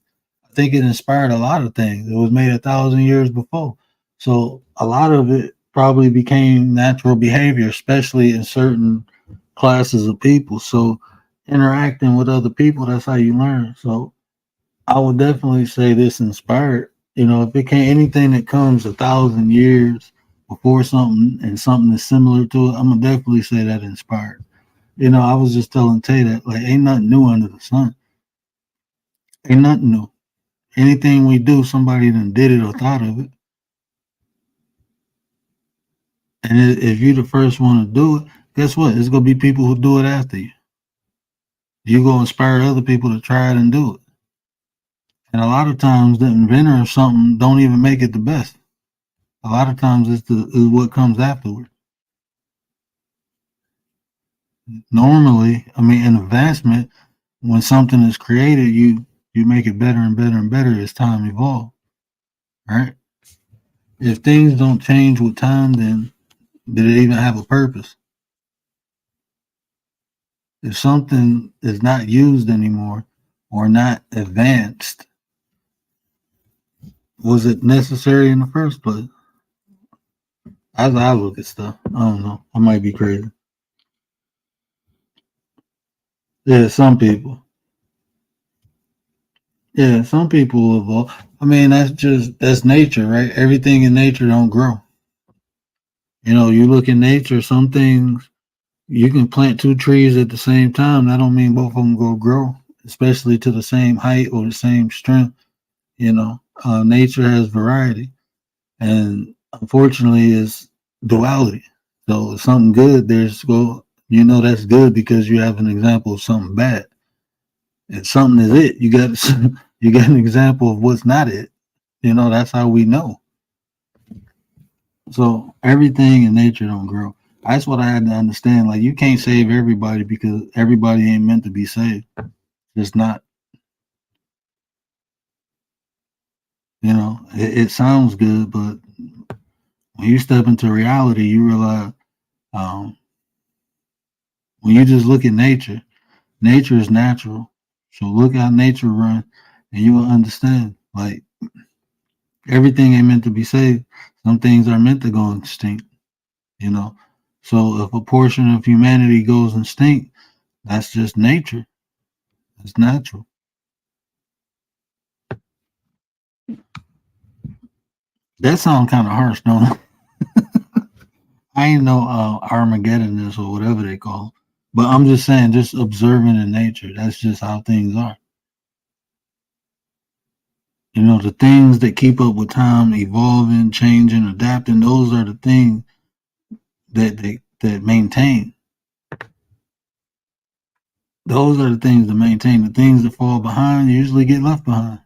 I think it inspired a lot of things. It was made 1,000 years before. So a lot of it probably became natural behavior, especially in certain classes of people. So interacting with other people, that's how you learn. So I would definitely say this inspired. You know, if it can't anything that comes 1,000 years before something and something is similar to it, I'm gonna definitely say that inspired. You know, I was just telling Tay that like ain't nothing new under the sun. Ain't nothing new. Anything we do, somebody done did it or thought of it. And if you're the first one to do it, guess what? It's gonna be people who do it after you. You go inspire other people to try it and do it. And a lot of times the inventor of something don't even make it the best. A lot of times it's what comes afterward. Normally, I mean, in advancement, when something is created, you make it better and better and better as time evolves. Right? If things don't change with time, then did it even have a purpose? If something is not used anymore or not advanced, was it necessary in the first place? As I look at stuff, I don't know. I might be crazy. Yeah, some people. Yeah, some people evolve. I mean, that's nature, right? Everything in nature don't grow. You know, you look in nature, some things, You can plant two trees at the same time. That don't mean both of them go grow, especially to the same height or the same strength. Nature has variety, and unfortunately, is duality. So if something good, that's good because you have an example of something bad. If something is it, you got you got an example of what's not it. That's how we know. So everything in nature don't grow. That's what I had to understand. Like you can't save everybody because everybody ain't meant to be saved. It's not. It sounds good, but when you step into reality, you realize um, when you just look at nature, nature is natural. So look how nature runs, and you will understand. Like everything ain't meant to be saved. Some things are meant to go extinct. You know, so if a portion of humanity goes extinct, that's just nature. It's natural. That sounds kind of harsh, don't it? I ain't no Armageddon or whatever they call. But I'm just saying, just observing in nature. That's just how things are. The things that keep up with time, evolving, changing, adapting. Those are the things that maintain. Those are the things that maintain. The things that fall behind usually get left behind.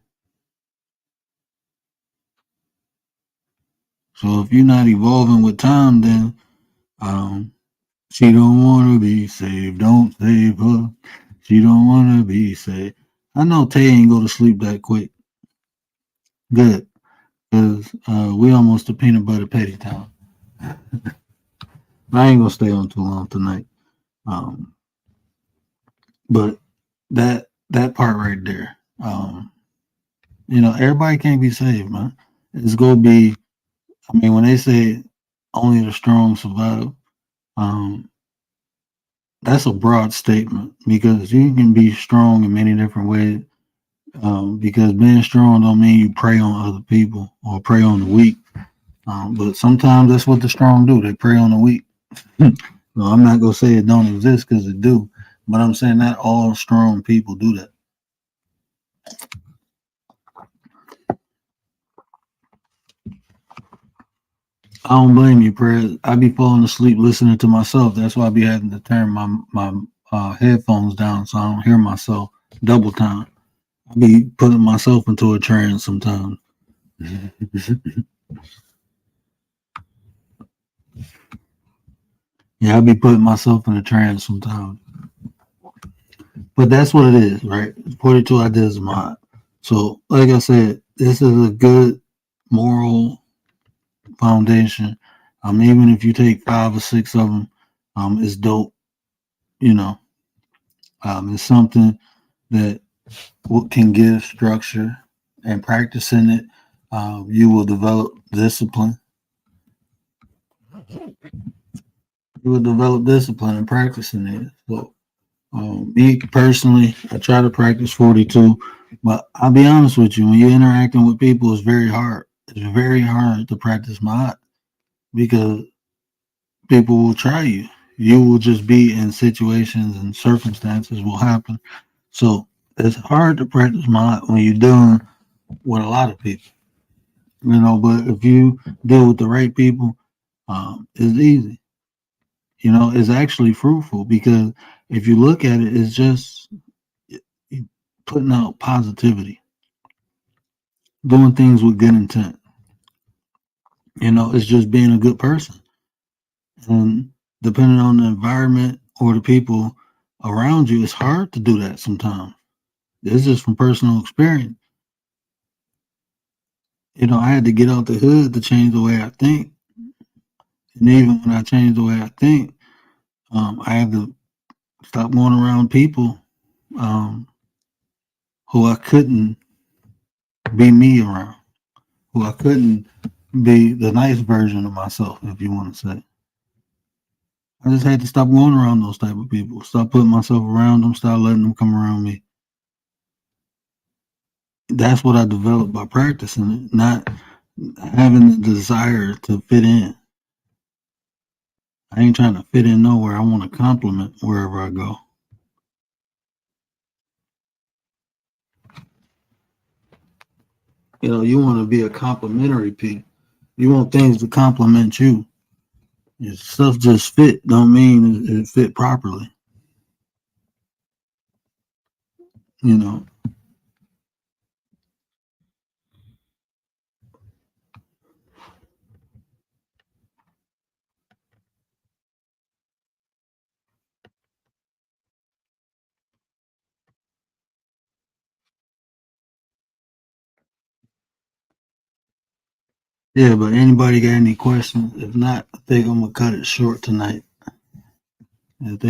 So if you're not evolving with time, then she don't want to be saved. Don't save her. She don't want to be saved. I know Tay ain't go to sleep that quick. Good. Because we almost to peanut butter patty town. I ain't going to stay on too long tonight. But that part right there, everybody can't be saved, man. It's going to be, when they say only the strong survive, that's a broad statement because you can be strong in many different ways. Because being strong don't mean you prey on other people or prey on the weak. But sometimes that's what the strong do. They prey on the weak. No, I'm not gonna say it don't exist because it do, but I'm saying not all strong people do that. I don't blame you, Prez. I be falling asleep listening to myself. That's why I be having to turn my headphones down so I don't hear myself double time. I be putting myself into a trance sometimes. Yeah, I be putting myself in a trance sometimes. But that's what it is, right? 42 ideas of mine. So, like I said, this is a good moral foundation. Even if you take 5 or 6 of them, it's dope. It's something that can give structure and practicing it. You will develop discipline. You will develop discipline and practicing it. So, me personally, I try to practice 42, but I'll be honest with you, when you're interacting with people, it's very hard. It's very hard to practice my because people will try you. You will just be in situations and circumstances will happen. So it's hard to practice my when you're dealing with a lot of people. But if you deal with the right people, it's easy. It's actually fruitful because if you look at it, it's just putting out positivity, doing things with good intent. It's just being a good person. And depending on the environment or the people around you, it's hard to do that sometimes. This is from personal experience. I had to get out the hood to change the way I think. And even when I changed the way I think, I had to stop going around people who I couldn't be me around, who I couldn't be the nice version of myself, if you want to say. I just had to stop going around those type of people, stop putting myself around them, stop letting them come around me. That's what I developed by practicing it, not having the desire to fit in. I ain't trying to fit in nowhere. I want to compliment wherever I go. You want to be a complimentary piece. You want things to compliment you. If stuff just fit, don't mean it fit properly. You know. Yeah, but anybody got any questions? If not, I think I'm gonna cut it short tonight. But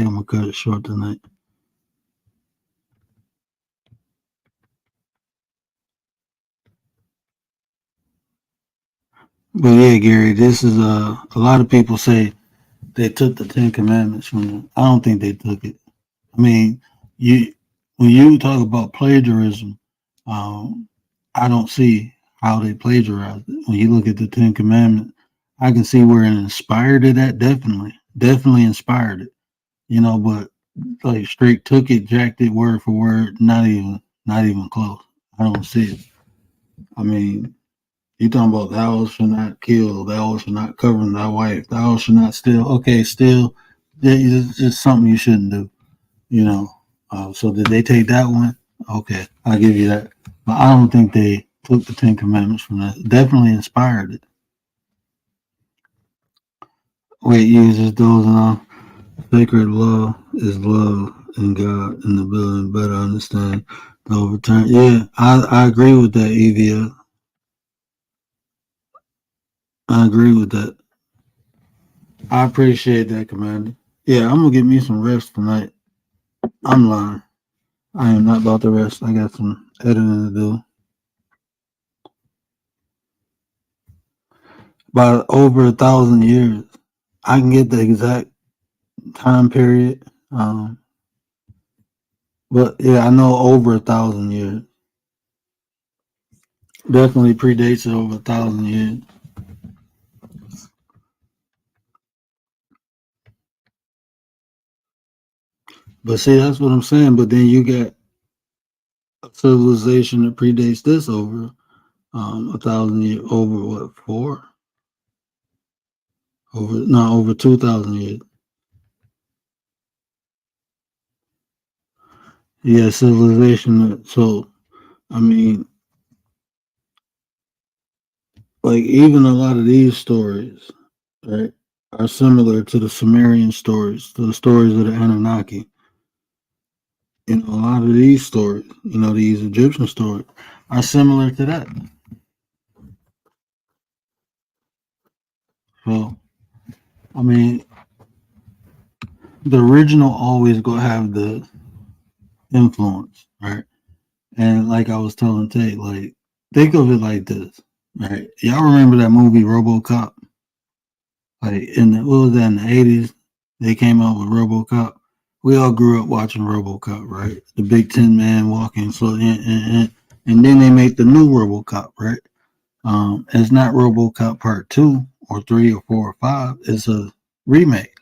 yeah, Gary, this is a lot of people say they took the Ten Commandments from them. I don't think they took it. I mean, you when you talk about plagiarism, um, I don't see how they plagiarized it. When you look at the Ten Commandments, I can see where it inspired it at. Definitely inspired it. But like straight took it, jacked it word for word. Not even close. I don't see it. I mean, you talking about thou shalt not kill, thou shalt not cover thy wife, thou shalt not steal. Okay, still, it's just something you shouldn't do. You know. So did they take that one? Okay, I'll give you that. But I don't think they took the Ten Commandments from that. Definitely inspired it. Wait, you just dozing off. Sacred law is love and God and the ability to better understand the overturn. Yeah, I agree with that, Evia. I agree with that. I appreciate that, Commander. Yeah, I'm gonna get me some rest tonight. I'm lying. I am not about to rest. I got some editing to do. About over 1,000 years. I can get the exact time period. But yeah, I know over 1,000 years. Definitely predates it over 1,000 years. But see, that's what I'm saying. But then you got a civilization that predates this over 1,000 years, over what, four? Over 2,000 years. Yeah, civilization. So I mean, like even a lot of these stories, right, are similar to the Sumerian stories, to the stories of the Anunnaki. A lot of these stories, these Egyptian stories, are similar to that. So, I mean, the original always gonna have the influence, right? And like I was telling Tate, like think of it like this, right? Y'all remember that movie RoboCop? Like what was that in the 80s? They came out with RoboCop. We all grew up watching RoboCop, right? The Big Tin Man walking, so and then they make the new RoboCop, right? It's not RoboCop Part 2 or 3 or 4 or 5. It's a remake,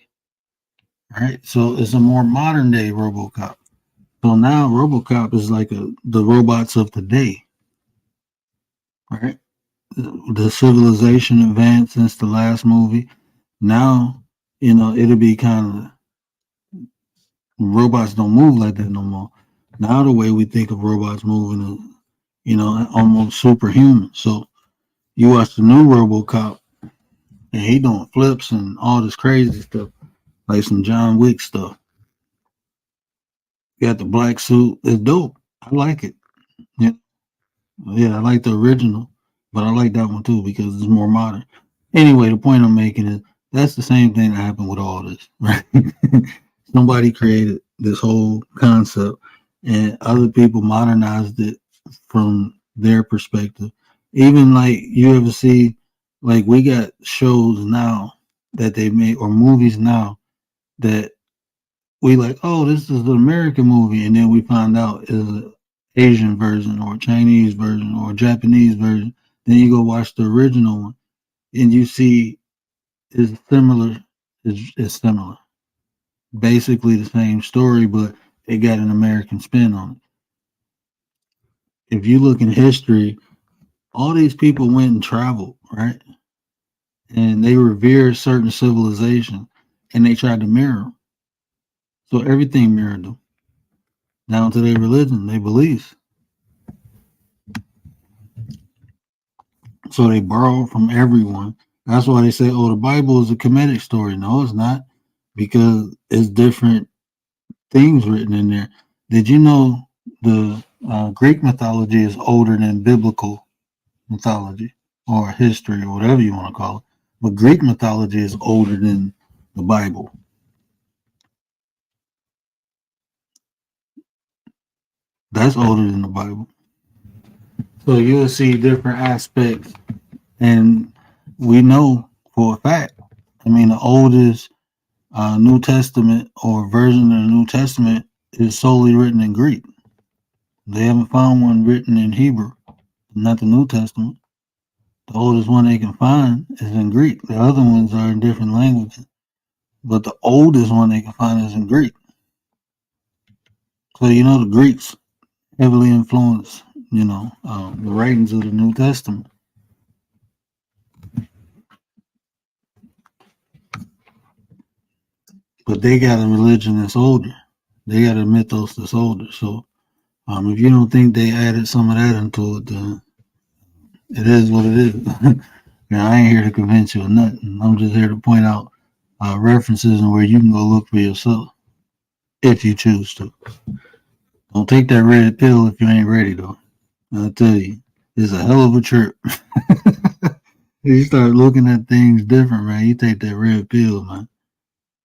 right? So it's a more modern day RoboCop. So now RoboCop is like the robots of today, right? The civilization advanced since the last movie. Now, it'll be kind of robots don't move like that no more. Now the way we think of robots moving is, almost superhuman. So you watch the new RoboCop, and he doing flips and all this crazy stuff, like some John Wick stuff. Got the black suit. It's dope. I like it. Yeah, yeah, I like the original, but I like that one too because it's more modern. Anyway, the point I'm making is that's the same thing that happened with all this, right? Somebody created this whole concept, and other people modernized it from their perspective. Even like you ever see, like we got shows now that they make or movies now that we like, oh, this is an American movie, and then we find out is an Asian version or a Chinese version or a Japanese version. Then you go watch the original one, and you see is similar. is similar. Basically the same story, but it got an American spin on it. If you look in history, all these people went and traveled, right? And they revered certain civilization, and they tried to mirror them. So everything mirrored them, down to their religion, their beliefs. So they borrowed from everyone. That's why they say, "Oh, the Bible is a Kemetic story." No, it's not, because it's different things written in there. Did you know the Greek mythology is older than biblical mythology or history or whatever you want to call it? But Greek mythology is older than the Bible. That's older than the Bible. So you'll see different aspects, and we know for a fact. I mean, the oldest New Testament or version of the New Testament is solely written in Greek. They haven't found one written in Hebrew, not the New Testament. The oldest one they can find is in Greek. The other ones are in different languages, but the oldest one they can find is in Greek. So you know the Greeks heavily influenced, the writings of the New Testament. But they got a religion that's older. They got a mythos that's older. So if you don't think they added some of that into it, then it is what it is. Now, I ain't here to convince you or nothing. I'm just here to point out references and where you can go look for yourself if you choose to. Don't take that red pill if you ain't ready, though. I'll tell you, it's a hell of a trip. You start looking at things different, man. You take that red pill, man.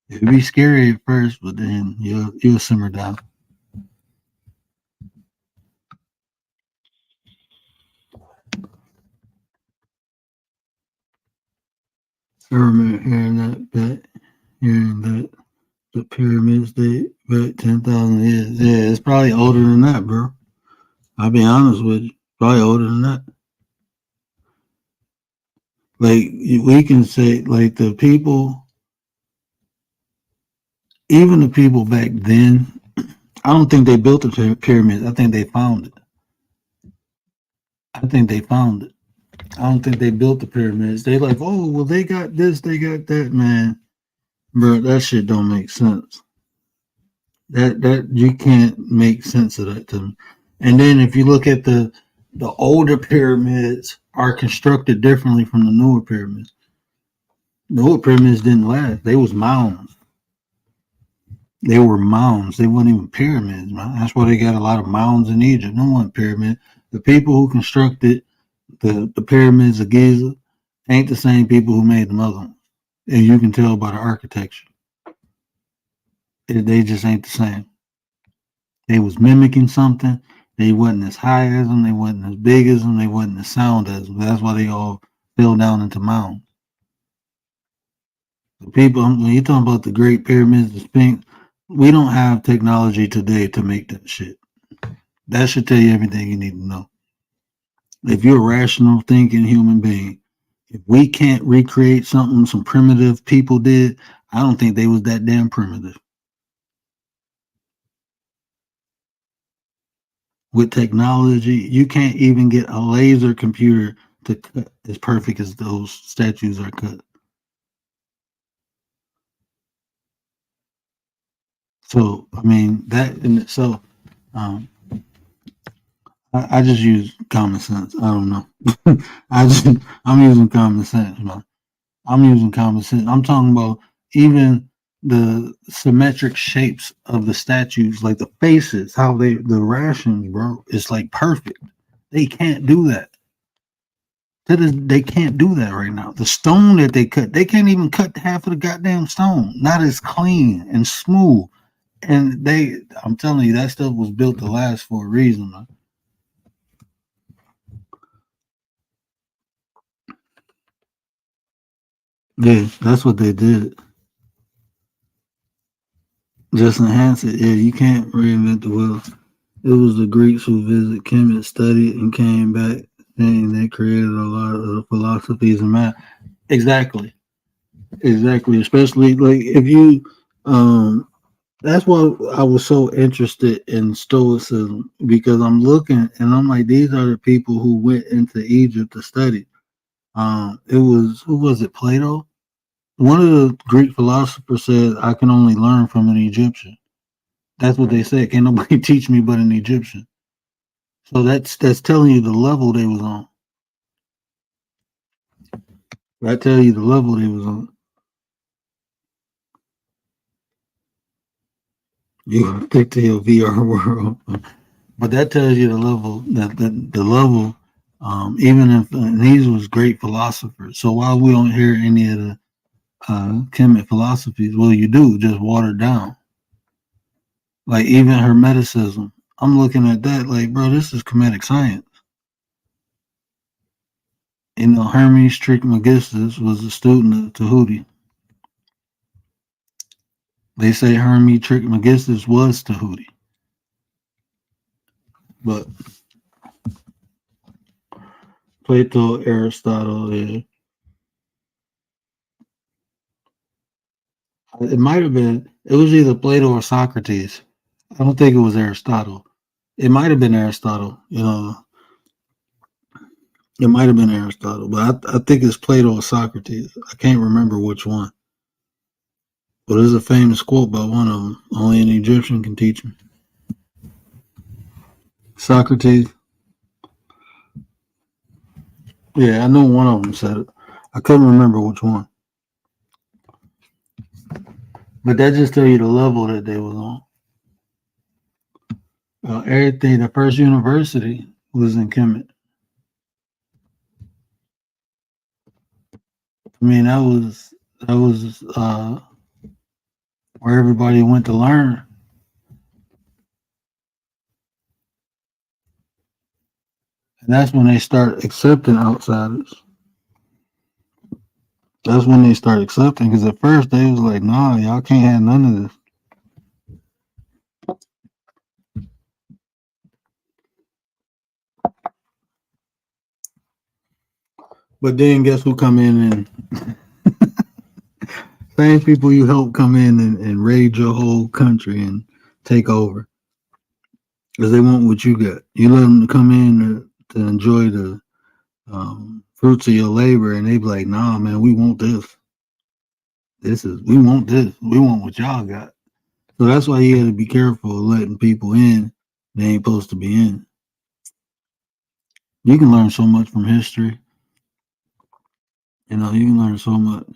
It'll be scary at first, but then you'll simmer down. I remember hearing that the pyramids date back 10,000 years. Yeah, it's probably older than that, bro. I'll be honest with you. Probably older than that. Like, we can say, like, the people, even the people back then, I don't think they built the pyramids. I think they found it. I don't think they built the pyramids. They like, oh, well, they got this, they got that, man. Bro, that shit don't make sense. That you can't make sense of that to me. And then if you look at the older pyramids are constructed differently from the newer pyramids. The old pyramids didn't last. They was mounds. They were mounds. They weren't even pyramids, man. That's why they got a lot of mounds in Egypt. No one pyramid. The people who constructed the pyramids of Giza ain't the same people who made them other ones. And you can tell by the architecture. They just ain't the same. They was mimicking something. They wasn't as high as them. They wasn't as big as them. They wasn't as sound as them. That's why they all fell down into mounds. The people, when you're talking about the Great Pyramids, the Sphinx, we don't have technology today to make that shit. That should tell you everything you need to know. If you're a rational thinking human being, if we can't recreate something some primitive people did, I don't think they was that damn primitive. With technology, you can't even get a laser computer to cut as perfect as those statues are cut. So, I mean, that in itself, I just use common sense. I don't know. I'm using common sense, man. I'm using common sense. I'm talking about even the symmetric shapes of the statues, like the faces, how the rations, bro. It's like perfect. They can't do that. They can't do that right now. The stone that they cut, they can't even cut half of the goddamn stone. Not as clean and smooth. And I'm telling you, that stuff was built to last for a reason, man. Yeah, that's what they did. Just enhance it. Yeah, you can't reinvent the wheel. It was the Greeks who visited Kemet, studied, and came back, and they created a lot of the philosophies and math. Exactly. Exactly. Especially like if you, um, that's why I was so interested in Stoicism because I'm looking and I'm like, these are the people who went into Egypt to study. It was who was it? Plato. One of the Greek philosophers said, "I can only learn from an Egyptian." That's what they said. Can't nobody teach me but an Egyptian. So that's telling you the level they was on. I tell you the level they was on. You stick to your VR world, but that tells you the level that the level. Even if and these was great philosophers. So while we don't hear any of the Kemet philosophies, well, you do just watered down. Like even Hermeticism, I'm looking at that like, bro, this is Kemetic science. You know, Hermes Trismegistus was a student of Tahuti. They say Hermes Trismegistus was Tahuti, but Plato, Aristotle, it might have been. It was either Plato or Socrates. I don't think it was Aristotle. It might have been Aristotle. You know, it might have been Aristotle, but I think it's Plato or Socrates. I can't remember which one. But there's a famous quote by one of them. Only an Egyptian can teach me. Socrates. Yeah, I know one of them said it. I couldn't remember which one. But that just tell you the level that they was on. Everything. The first university was in Kemet. I mean, that was where everybody went to learn, and that's when they start accepting outsiders. That's when they start accepting because at first they was like, "Nah, y'all can't have none of this." But then guess who come in and same people you help come in and raid your whole country and take over because they want what you got. You let them come in to enjoy the fruits of your labor, and they be like, "Nah, man, we want this. We want this. We want what y'all got." So that's why you got to be careful of letting people in they ain't supposed to be in. You can learn so much from history. You know, you can learn so much.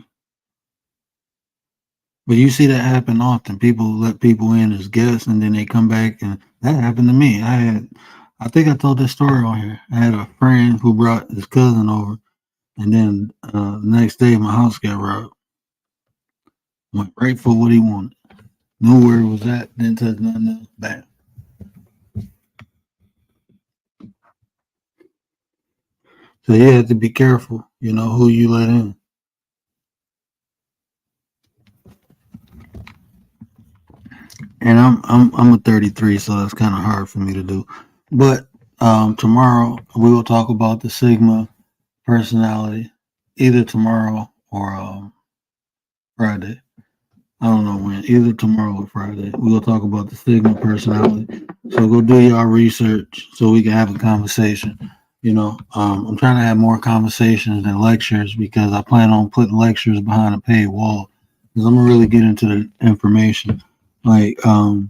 But you see that happen often. People let people in as guests and then they come back and that happened to me. I think I told this story on here. I had a friend who brought his cousin over and then the next day my house got robbed. Went right for what he wanted. Knew where it was at, didn't touch nothing else. Bam. So you have to be careful, you know, who you let in. And I'm a 33, so that's kind of hard for me to do. But tomorrow we will talk about the Sigma personality, either tomorrow or Friday. I don't know when, either tomorrow or Friday. We will talk about the Sigma personality. So go do your research so we can have a conversation. You know, I'm trying to have more conversations than lectures because I plan on putting lectures behind a paid wall because I'm gonna really get into the information. Like, yeah,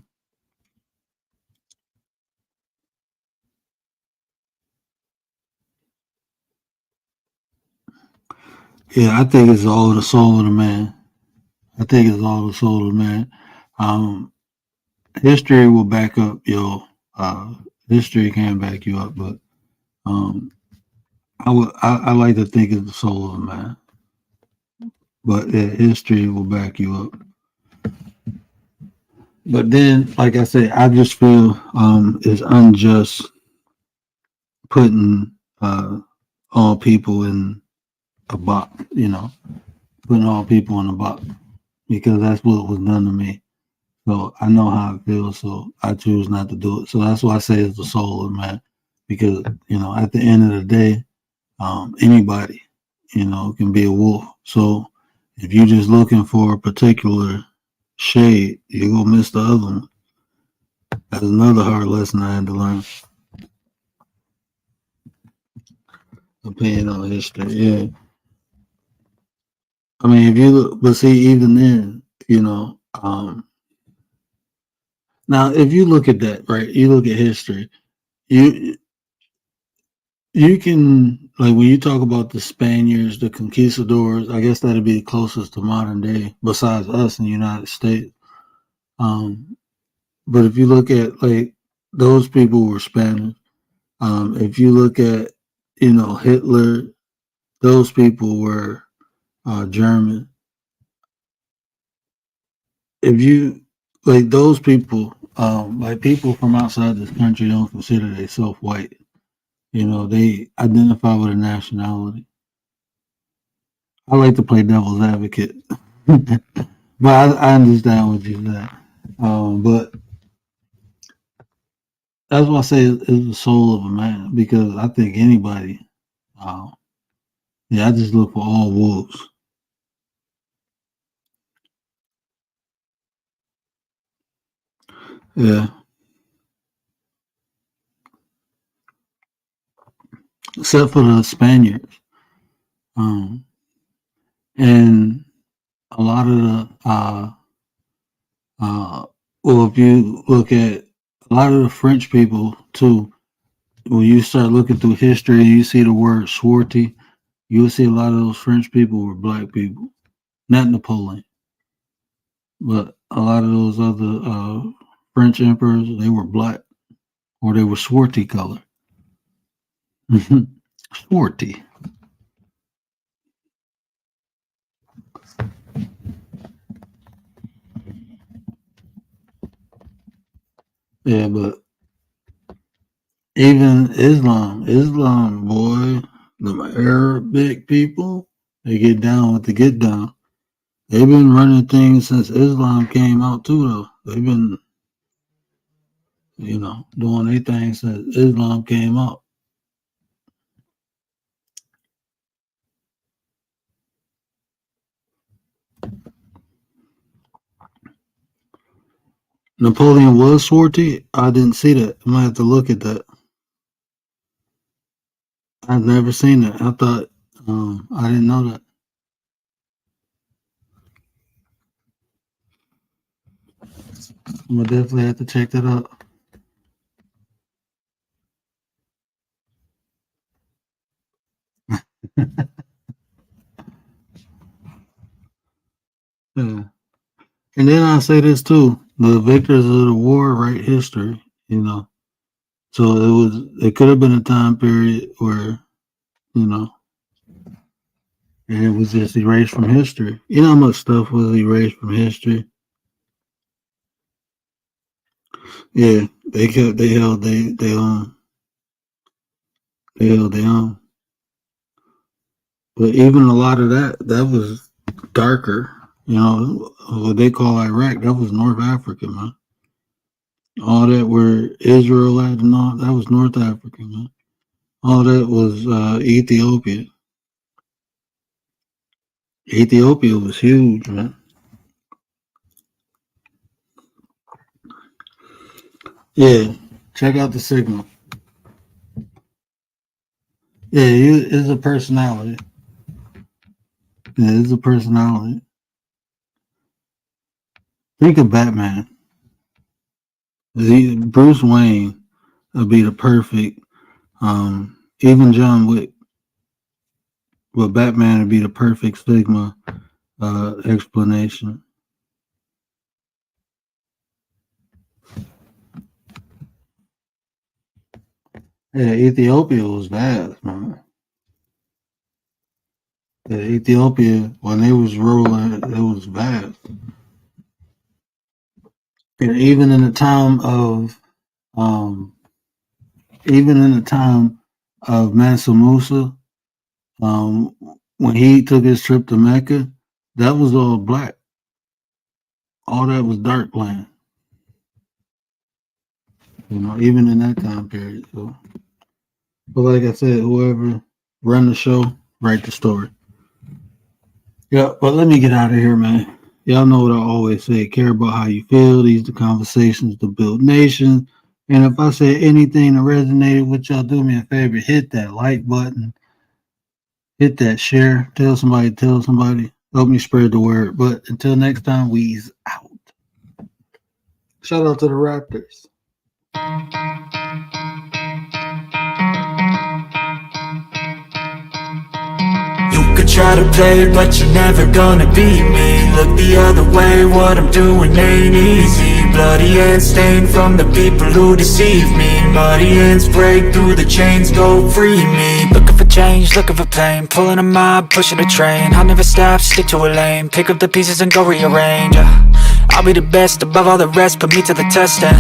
I think it's all the soul of the man. I think it's all the soul of the man. Um, History will back up your history can back you up, but um, I like to think it's the soul of the man. But yeah, history will back you up. But then, like I said, I just feel it's unjust putting all people in a box. You know, putting all people in a box because that's what was done to me. So I know how it feels. So I choose not to do it. So that's why I say it's the soul of man, because you know at the end of the day, anybody, you know, can be a wolf. So If you're just looking for a particular shade, you're gonna miss the other one. That's another hard lesson I had to learn. Opinion on history, yeah. I mean, if you look, but see, even then, now if you look at that, right? You look at history, you you can like when you talk about the Spaniards, the conquistadors. I guess that'd be the closest to modern day, besides us in the United States. Um, but if you look at like those people were Spanish. If you look at Hitler, those people were German. If you like those people, like people from outside this country don't consider themselves white. They identify with a nationality. I like to play devil's advocate, but I understand what you said. But that's why I say it's the soul of a man, because I think anybody, I just look for all wolves. Yeah, except for the Spaniards. Um, and a lot of the well, if you look at a lot of the French people too, when you start looking through history and you see the word swarty, you'll see a lot of those French people were black people, not Napoleon, but a lot of those other French emperors, they were black or they were swarty color. Swarty. Yeah, but even Islam, boy, the Arabic people, they get down with the get down. They've been running things since Islam came out too, though. They've been, doing their thing since Islam came out. Napoleon was swarty. I didn't see that. I might have to look at that. I've never seen that. I thought I didn't know that. I'm gonna definitely have to check that out. Yeah. And then I say this too: the victors of the war write history. So it could have been a time period where you know and it was just erased from history. You know how much stuff was erased from history? Yeah, they held their own. But even a lot of that was darker. What they call Iraq, that was North Africa, man. All that where Israel at and all that was North Africa, man. All that was Ethiopia. Ethiopia was huge, man. Yeah, check out the signal. Yeah, it's a personality. Yeah, it's a personality. Think of Batman. Bruce Wayne would be the perfect, even John Wick, but Batman would be the perfect Sigma explanation. Yeah, Ethiopia was vast, man. Yeah, Ethiopia, when they was rolling, it was vast. And um, even in the time of Mansa Musa, um, when he took his trip to Mecca, that was all black. All that was dark land. Even in that time period. So, but like I said, whoever run the show, write the story. Yeah, but let me get out of here, man. Y'all know what I always say: care about how you feel. These are the conversations to build nations. And if I said anything that resonated with y'all, do me a favor: hit that like button, hit that share, tell somebody, help me spread the word. But until next time, we's out. Shout out to the Raptors. You could try to play, but you're never gonna beat me. Look the other way, what I'm doing ain't easy. Bloody hands stained from the people who deceive me. Muddy hands break through the chains, go free me. Looking for change, looking for pain, pulling a mob, pushing a train. I'll never stop, stick to a lane, pick up the pieces and go rearrange. I'll be the best above all the rest, put me to the test and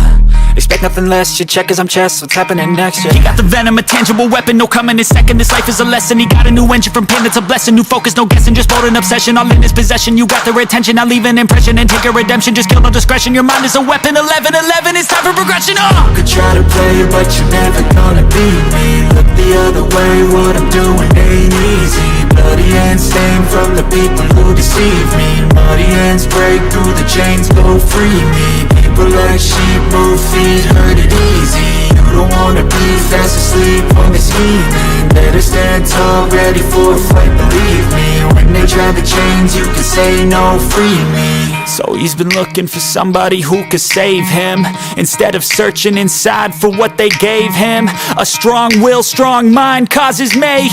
expect nothing less, you check as I'm chess, what's happening next, yeah. He got the venom, a tangible weapon, no coming in second. This life is a lesson, he got a new engine from pain, that's a blessing. New focus, no guessing, just bold and obsession, all in his possession. You got their attention, I'll leave an impression and take a redemption. Just kill no discretion, your mind is a weapon. 11-11, it's time for progression, You could try to play, but you're never gonna beat me. Look the other way, what I'm doing ain't easy. Bloody hands stained from the people who deceive me. Muddy hands break through the chains, go free me. People like sheep move feet, hurt it easy. You don't wanna be fast asleep on this scheming. Better stand tall, ready for a fight, believe me. When they try the chains, you can say no, free me. So he's been looking for somebody who could save him, instead of searching inside for what they gave him. A strong will, strong mind causes mayhem.